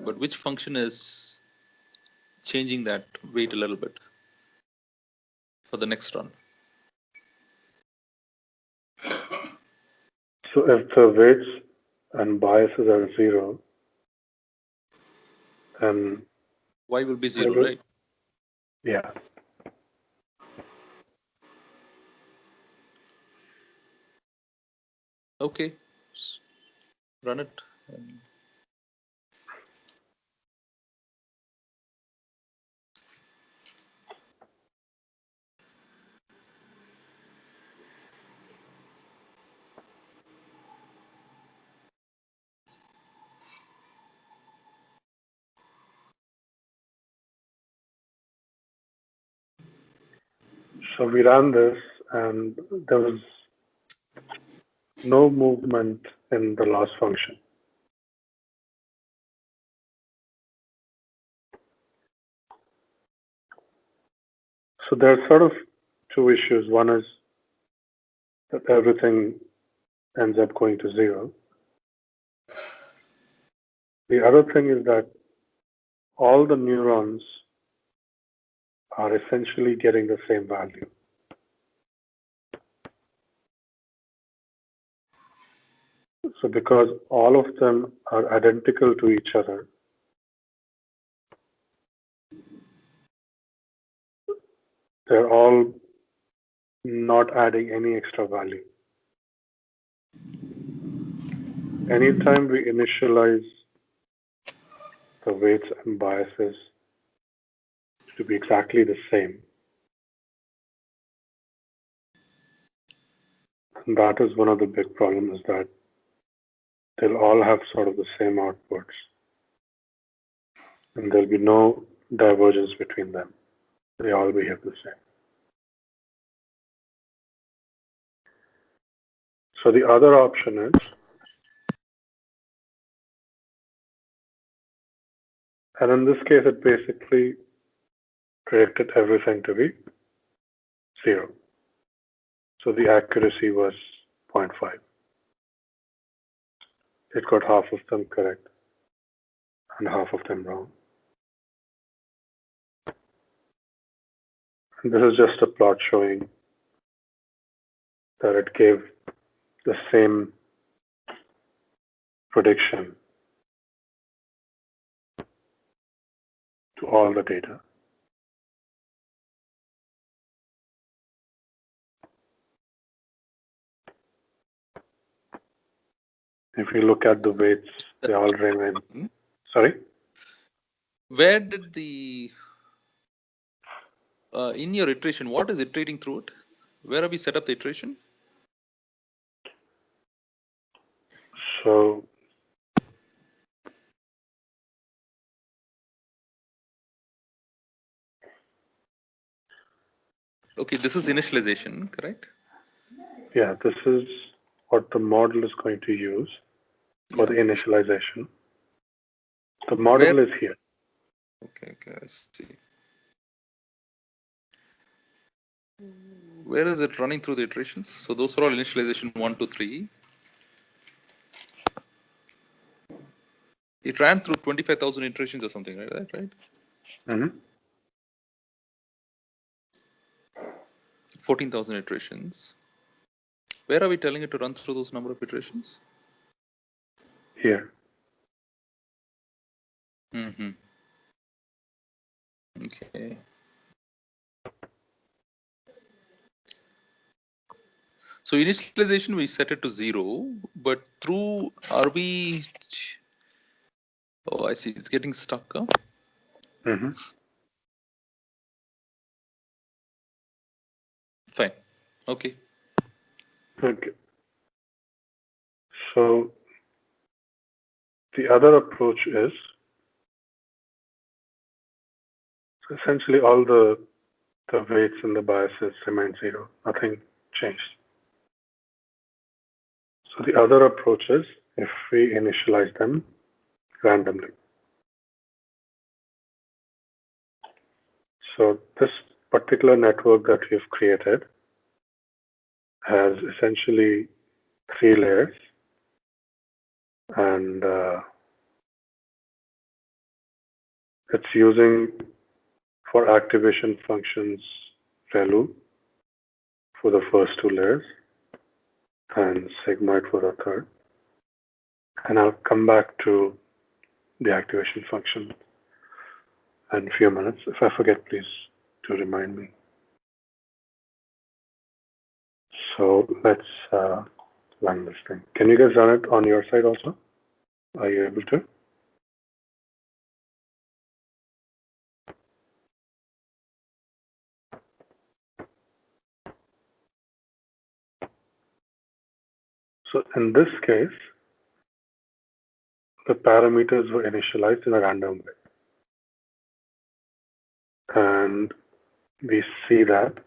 But which function is changing that weight a little bit for the next run? So if the weights and biases are 0, then Y will be 0, right? Yeah. Okay, run it. So we ran this and there was no movement in the loss function. So there are sort of two issues. One is that everything ends up going to 0. The other thing is that all the neurons are essentially getting the same value. So because all of them are identical to each other, they're all not adding any extra value. Anytime we initialize the weights and biases to be exactly the same, and that is one of the big problems, that they'll all have sort of the same outputs, and there'll be no divergence between them. They all behave the same. So the other option is, and in this case, it basically predicted everything to be 0. So the accuracy was 0.5. It got half of them correct and half of them wrong. And this is just a plot showing that it gave the same prediction to all the data. If we look at the weights, they all remain. Sorry? Where did the in your iteration, what is iterating through it? Where have we set up the iteration? So Okay, this is initialization, correct? yeah, this is what the model is going to use for the initialization. The model is here. Okay, I see. Where is it running through the iterations? So those are all initialization 1, 2, 3. It ran through 25,000 iterations or something like that, right? Mm-hmm. 14,000 iterations. Where are we telling it to run through those number of iterations? Here. Mm-hmm. Okay. So initialization, we set it to 0, but through, are we, oh, I see, it's getting stuck, huh? Mm-hmm. Fine, okay. Okay. So the other approach is essentially all the weights and the biases remain 0. Nothing changed. So the other approach is if we initialize them randomly. So this particular network that we've created has essentially 3 layers, and it's using for activation functions ReLU for the first 2 layers and sigmoid for the third. And I'll come back to the activation function in a few minutes. If I forget, please do remind me. So let's run this thing. Can you guys run it on your side also? Are you able to? So in this case, the parameters were initialized in a random way. And we see that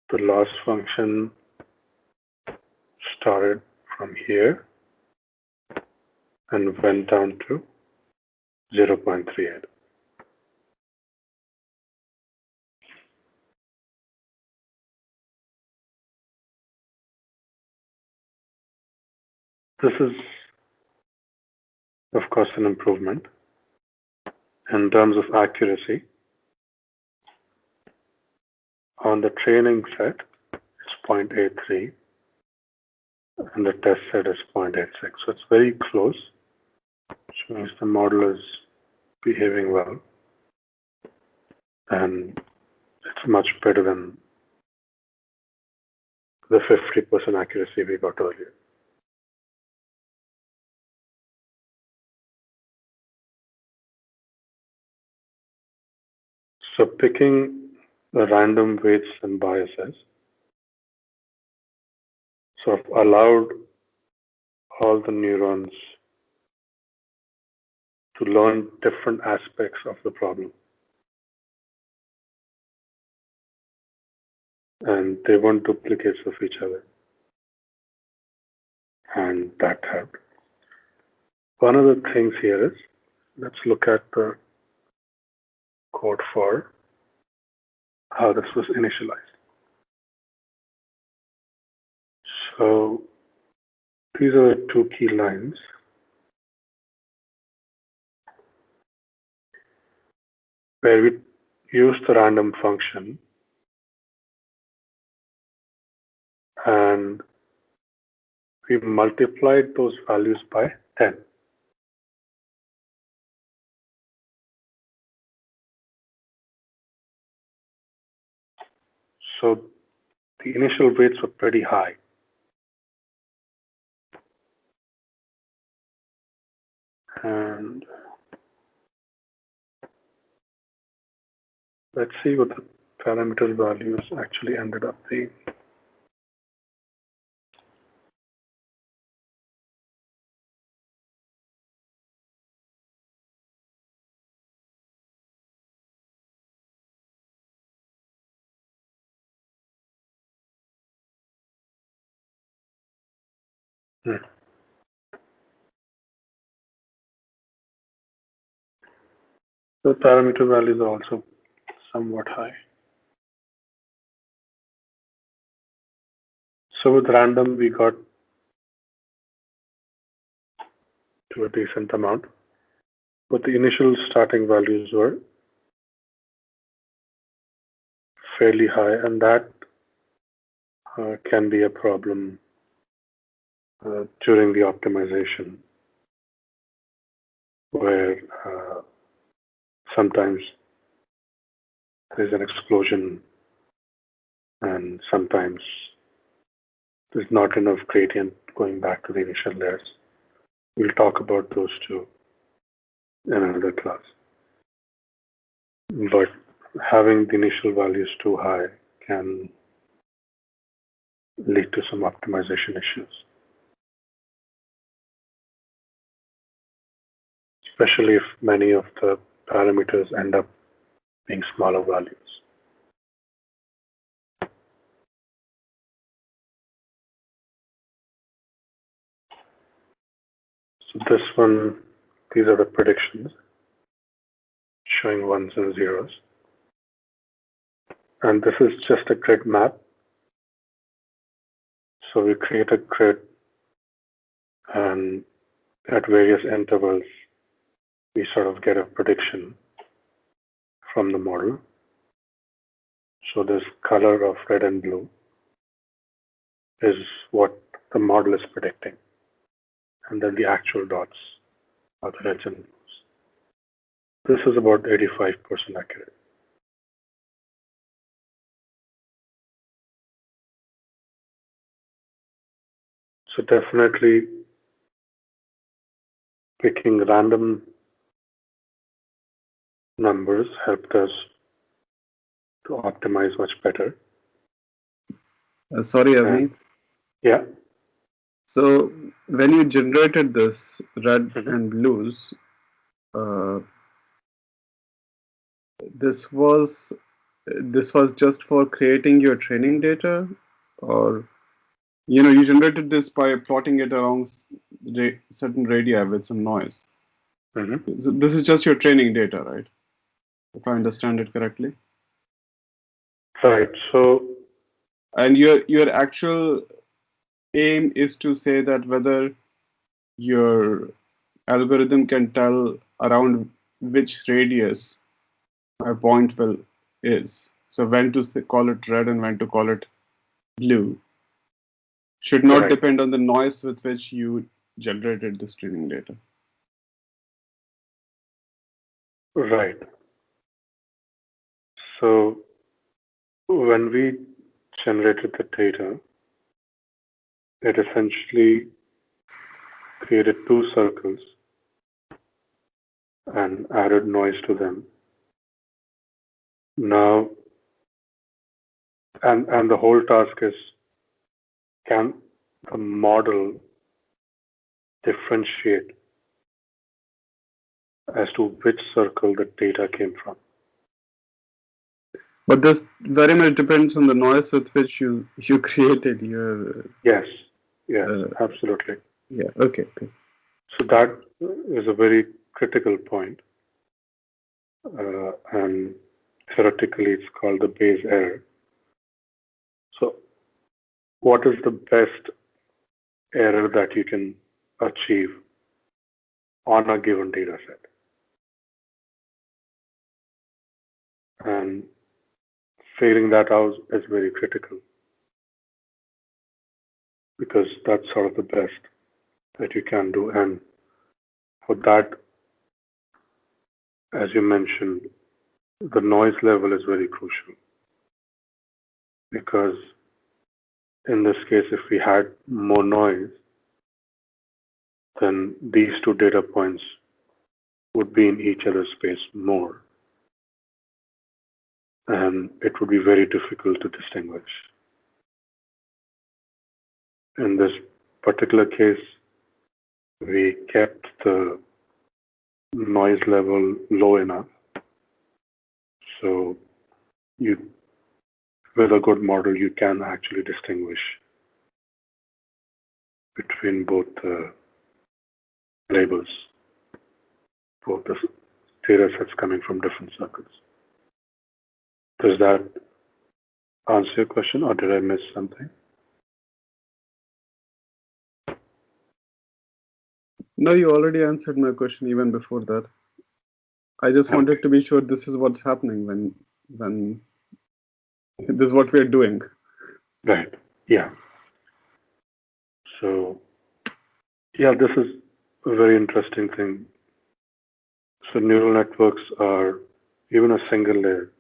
the loss function started from here and went down to 0.38. This is, of course, an improvement. In terms of accuracy, on the training set, it's 0.83, and the test set is 0.86. So it's very close, which means the model is behaving well, and it's much better than the 50% accuracy we got earlier. So picking the random weights and biases sort of allowed all the neurons to learn different aspects of the problem. And they weren't duplicates of each other. And that helped. One of the things here is, let's look at the code for how this was initialized. So these are the 2 key lines. Where we use the random function and we multiplied those values by 10. So the initial weights were pretty high. And let's see what the parameter values actually ended up being. The parameter values are also somewhat high. So with random, we got to a decent amount, but the initial starting values were fairly high, and that can be a problem during the optimization, where sometimes there's an explosion and sometimes there's not enough gradient going back to the initial layers. We'll talk about those two in another class. But having the initial values too high can lead to some optimization issues, especially if many of the parameters end up being smaller values. So this one, these are the predictions showing ones and zeros. And this is just a grid map. So we create a grid, and at various intervals, we sort of get a prediction from the model. So this color of red and blue is what the model is predicting. And then the actual dots are the reds and blues. This is about 85% accurate. So definitely picking random numbers helped us to optimize much better. Sorry, Avi. Yeah. So when you generated this red and blues, this was just for creating your training data, or you generated this by plotting it along certain radii with some noise. So this is just your training data, right? If I understand it correctly. Right. So, and your actual aim is to say that whether your algorithm can tell around which radius my point will is. So when to call it red and when to call it blue should not depend on the noise with which you generated this training data. Right. So when we generated the data, it essentially created two circles and added noise to them. Now, and the whole task is, can the model differentiate as to which circle the data came from? But this very much depends on the noise with which you created your. Yes, absolutely. Yeah. Okay. So that is a very critical point, and theoretically it's called the Bayes error. So what is the best error that you can achieve on a given data set? And figuring that out is very critical. because that's sort of the best that you can do. And for that, as you mentioned, the noise level is very crucial, because in this case, if we had more noise, then these two data points would be in each other's space more, and it would be very difficult to distinguish. In this particular case, we kept the noise level low enough, so with a good model, you can actually distinguish between both the labels, both the data sets coming from different circles. Does that answer your question, or did I miss something? No, you already answered my question even before that. I just wanted to be sure this is what's happening when this is what we're doing. Right. Yeah. So, yeah, this is a very interesting thing. So neural networks are, even a single layer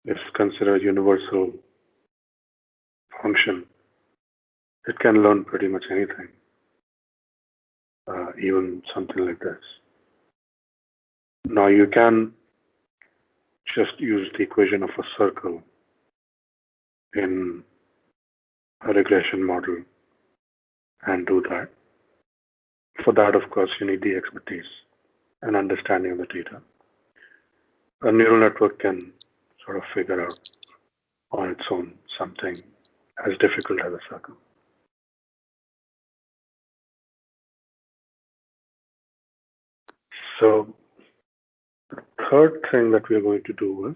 is considered a universal function. It can learn pretty much anything, even something like this. Now you can just use the equation of a circle in a regression model and do that. For that, of course, you need the expertise and understanding of the data. A neural network can sort of figure out on its own something as difficult as a circle. So the third thing that we're going to do was,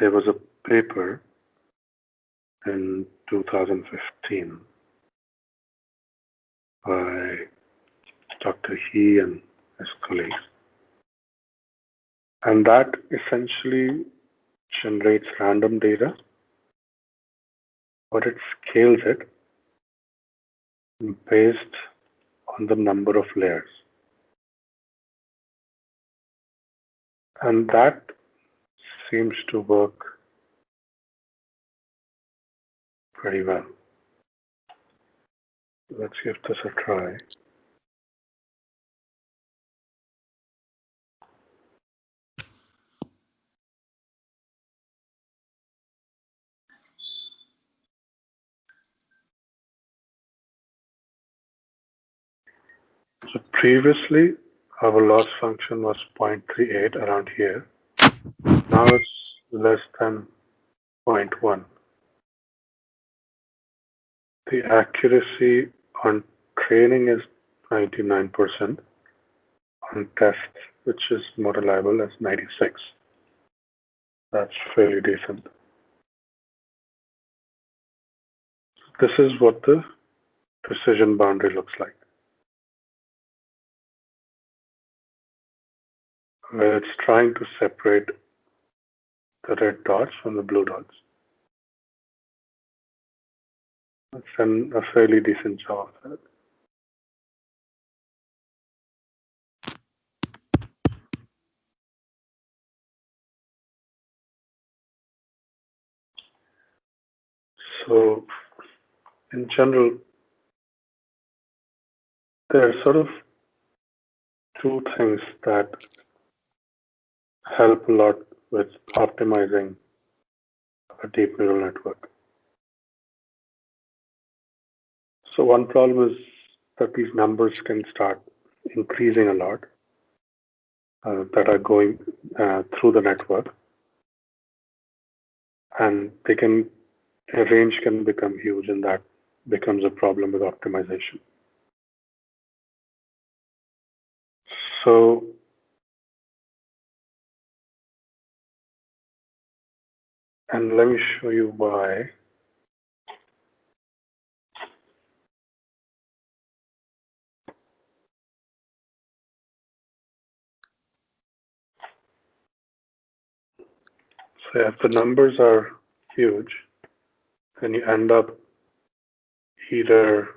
there was a paper in 2015 by Dr. He and his colleagues, and that essentially generates random data, but it scales it based on the number of layers. And that seems to work pretty well. Let's give this a try. So previously, our loss function was 0.38 around here. Now it's less than 0.1. The accuracy on training is 99%. On test, which is more reliable, as 96. That's fairly decent. This is what the precision boundary looks like, where it's trying to separate the red dots from the blue dots. It's a fairly decent job of that. So, in general, there are sort of two things that help a lot with optimizing a deep neural network. So one problem is that these numbers can start increasing a lot that are going through the network, and their range can become huge, and that becomes a problem with optimization. So and let me show you why. So if the numbers are huge, then you end up either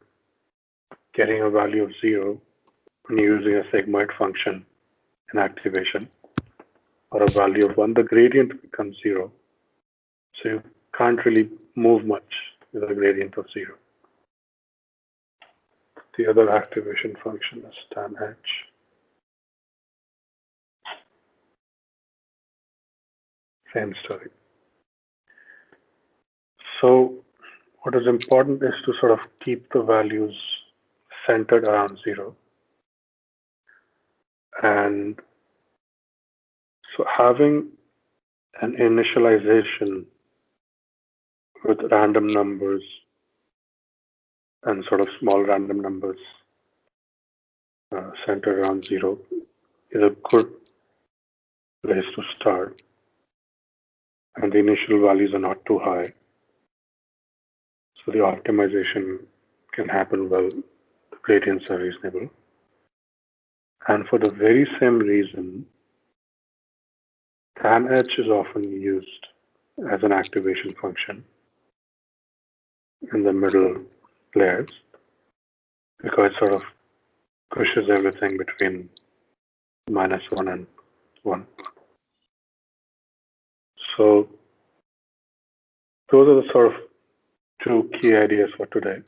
getting a value of 0 when you're using a sigmoid function in activation, or a value of 1, the gradient becomes 0. So you can't really move much with a gradient of 0. The other activation function is tan h. Same story. So what is important is to sort of keep the values centered around 0. And so having an initialization with random numbers and sort of small random numbers centered around 0 is a good place to start. And the initial values are not too high. So the optimization can happen well. The gradients are reasonable. And for the very same reason, tan h is often used as an activation function in the middle layers because it sort of pushes everything between -1 and 1. So those are the sort of two key ideas for today.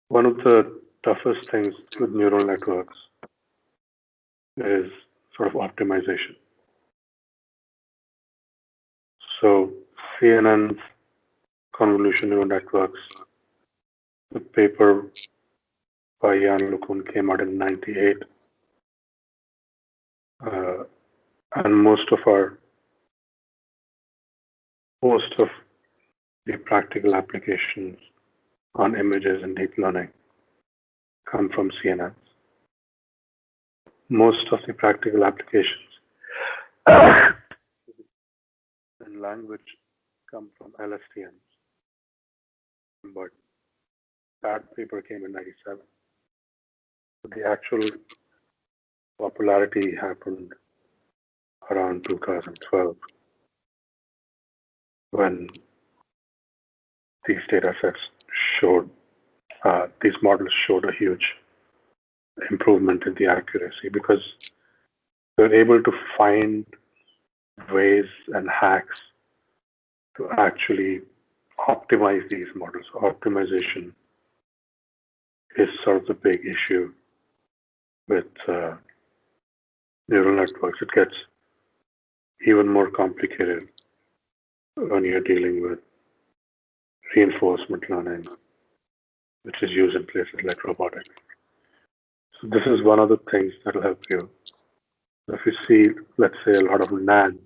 One of the toughest things with neural networks is sort of optimization. So CNN's convolution neural networks, the paper by Jan LeCun came out in '98. And most of the practical applications on images and deep learning come from CNNs. Most of the practical applications in language come from LSTMs, but that paper came in '97. So the actual popularity happened around 2012 when these data sets showed, these models showed a huge improvement in the accuracy because they're able to find ways and hacks to actually optimize these models. Optimization is sort of the big issue with neural networks. It gets even more complicated when you're dealing with reinforcement learning, which is used in places like robotics. So this is one of the things that will help you. If you see, let's say, a lot of NANs,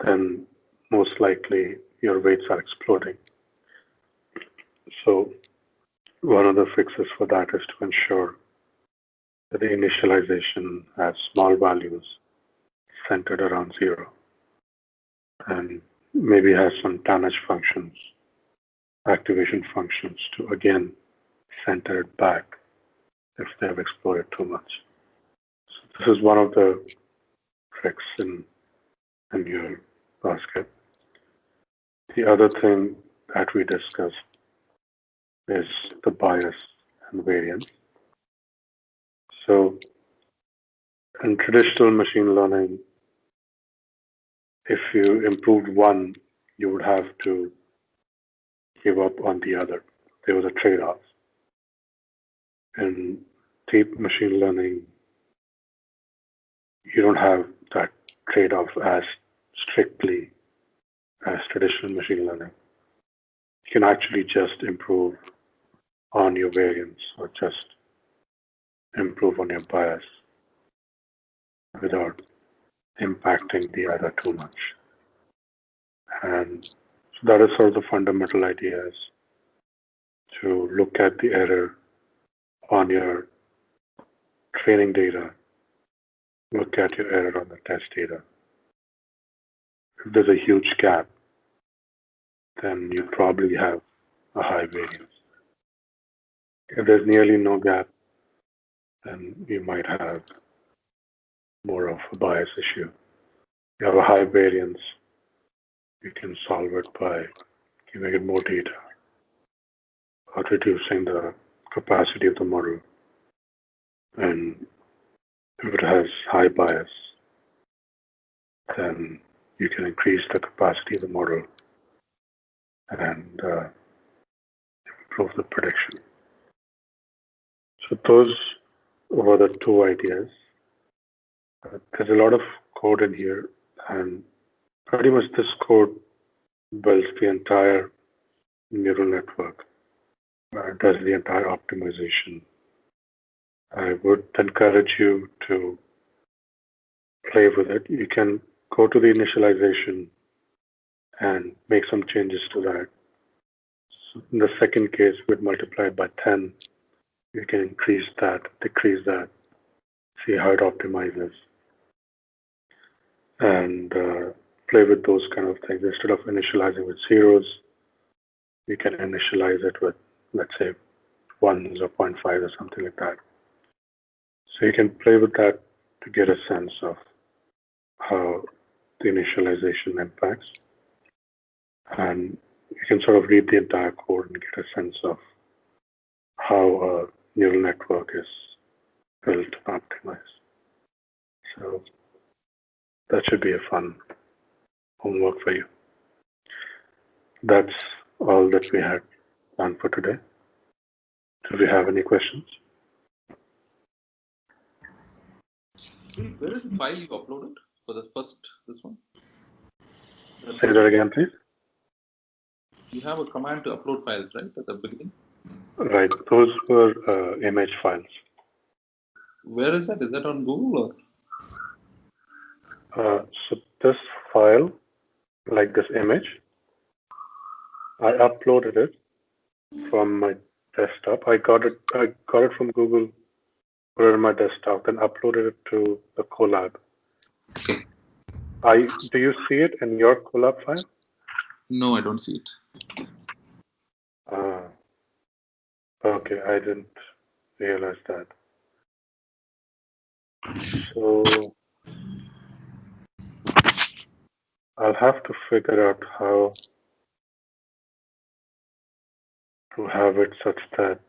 then most likely your weights are exploding. So one of the fixes for that is to ensure that the initialization has small values centered around 0 and maybe has some tannage functions, activation functions to again center it back if they have exploded too much. So this is one of the tricks in your basket. The other thing that we discussed is the bias and variance. So in traditional machine learning, if you improved one, you would have to give up on the other. There was a trade-off. In deep machine learning, you don't have that trade-off as strictly as traditional machine learning. You can actually just improve on your variance or just improve on your bias without impacting the other too much. And so that is sort of the fundamental idea, is to look at the error on your training data, look at your error on the test data. If there's a huge gap, then you probably have a high variance. If there's nearly no gap, then you might have more of a bias issue. You have a high variance, you can solve it by you make it more data, or reducing the capacity of the model. And if it has high bias, then you can increase the capacity of the model and improve the prediction. So those were the two ideas. There's a lot of code in here, and pretty much this code builds the entire neural network, does the entire optimization. I would encourage you to play with it. You can go to the initialization and make some changes to that. So in the second case, we'd multiply it by 10. You can increase that, decrease that, see how it optimizes, and play with those kind of things. Instead of initializing with zeros, you can initialize it with, let's say, 1s or 0.5 or something like that. So you can play with that to get a sense of how the initialization impacts. And you can sort of read the entire code and get a sense of how a neural network is built and optimized. So that should be a fun homework for you. That's all that we had planned for today. Do we have any questions? Where is the file you uploaded for the first, this one? Say that again, please. You have a command to upload files, right, at the beginning? Right, those were image files. Where is that? Is that on Google or? So this file, like this image, I uploaded it from my desktop. I got it from Google, put it on my desktop, then uploaded it to the Colab. Okay. Do you see it in your Colab file? No, I don't see it. Okay, I didn't realize that. So I'll have to figure out how to have it such that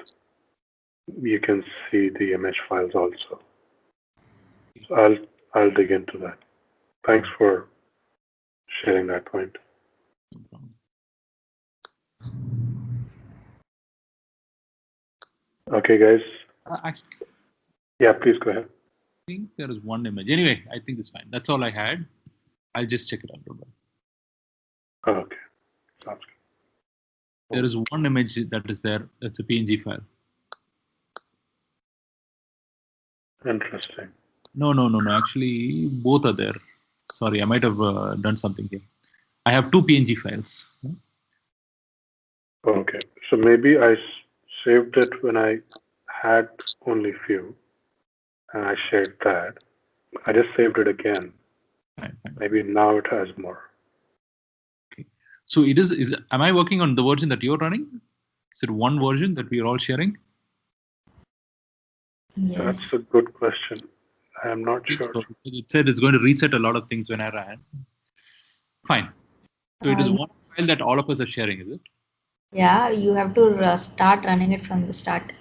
you can see the image files also. So I'll dig into that. Thanks for sharing that point. No problem. Okay, guys. Actually, Yeah, please go ahead. I think there is one image. Anyway, I think it's fine. That's all I had. I'll just check it out. Okay, sounds good. There is one image that is there. That's a PNG file. Interesting. No. Actually, both are there. Sorry, I might have done something here. I have two PNG files. Okay, so maybe I saved it when I had only few, and I shared that. I just saved it again. Fine. Maybe now it has more. Okay. So it is. Am I working on the version that you're running? Is it one version that we are all sharing? Yes. That's a good question. I am not sure. So it said it's going to reset a lot of things when I ran. Fine. So it is one file that all of us are sharing, is it? Yeah, you have to start running it from the start.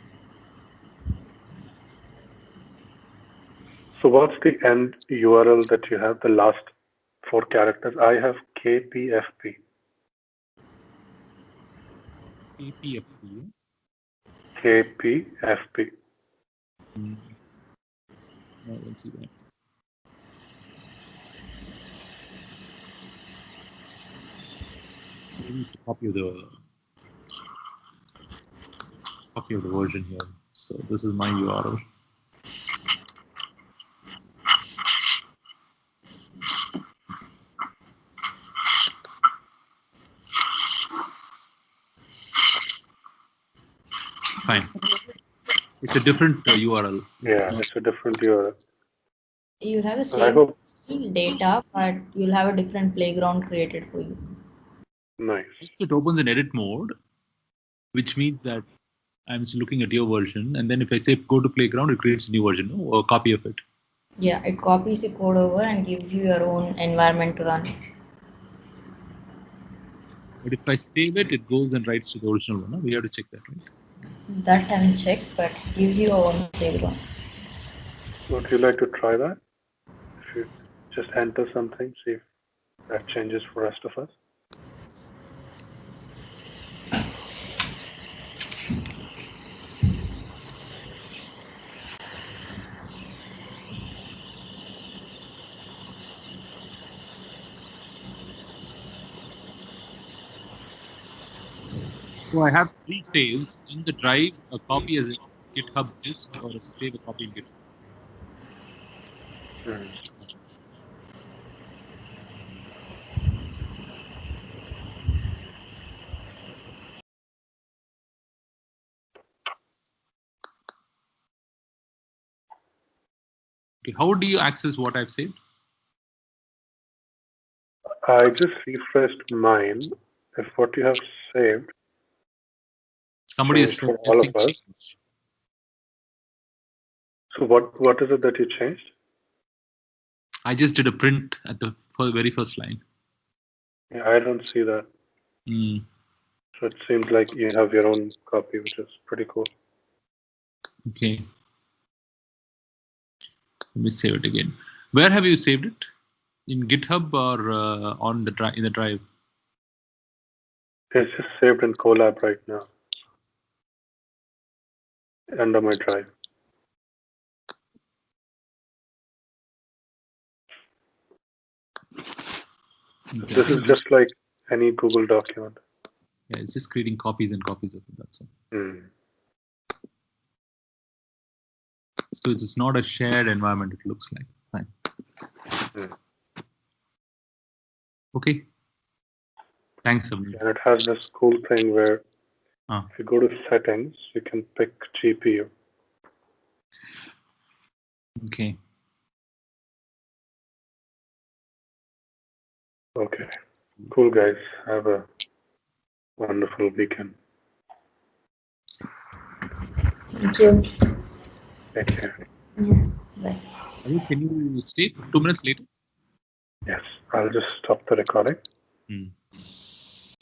So what's the end URL that you have, the last 4 characters? I have KPFP. KPFP. KPFP. I don't see that. Maybe it's a copy of the version here. So this is my URL. Fine. It's a different URL. Yeah, it's a different URL. You'll have the I same hope. data, but you'll have a different playground created for you. Nice. It opens in edit mode, which means that I'm looking at your version, and then if I say go to playground, it creates a new version or a copy of it. Yeah, it copies the code over and gives you your own environment to run. But if I save it, it goes and writes to the original one. No? We have to check that, right? That I haven't checked, but it gives you a one saved one. Would you like to try that? If you just enter something, see if that changes for the rest of us. So I have 3 saves in the drive, a copy as a GitHub disk, or a save a copy in GitHub. Okay, how do you access what I've saved? I just refreshed mine. If what you have saved Somebody is changed for all of us. So what is it that you changed? I just did a print at the very first line. Yeah, I don't see that. So it seems like you have your own copy, which is pretty cool. Okay. Let me save it again. Where have you saved it? In GitHub or on the in the drive? It's just saved in Colab right now, under my drive. Okay. This is just like any Google document. Yeah, it's just creating copies and copies of it. That's all. So it's not a shared environment, it looks like. Fine. Okay. Thanks, Samir. And it has this cool thing where if you go to settings, you can pick GPU. Okay. Okay. Cool, guys. Have a wonderful weekend. Thank you. Take care. Yeah. Bye. Can you stay 2 minutes later? Yes, I'll just stop the recording.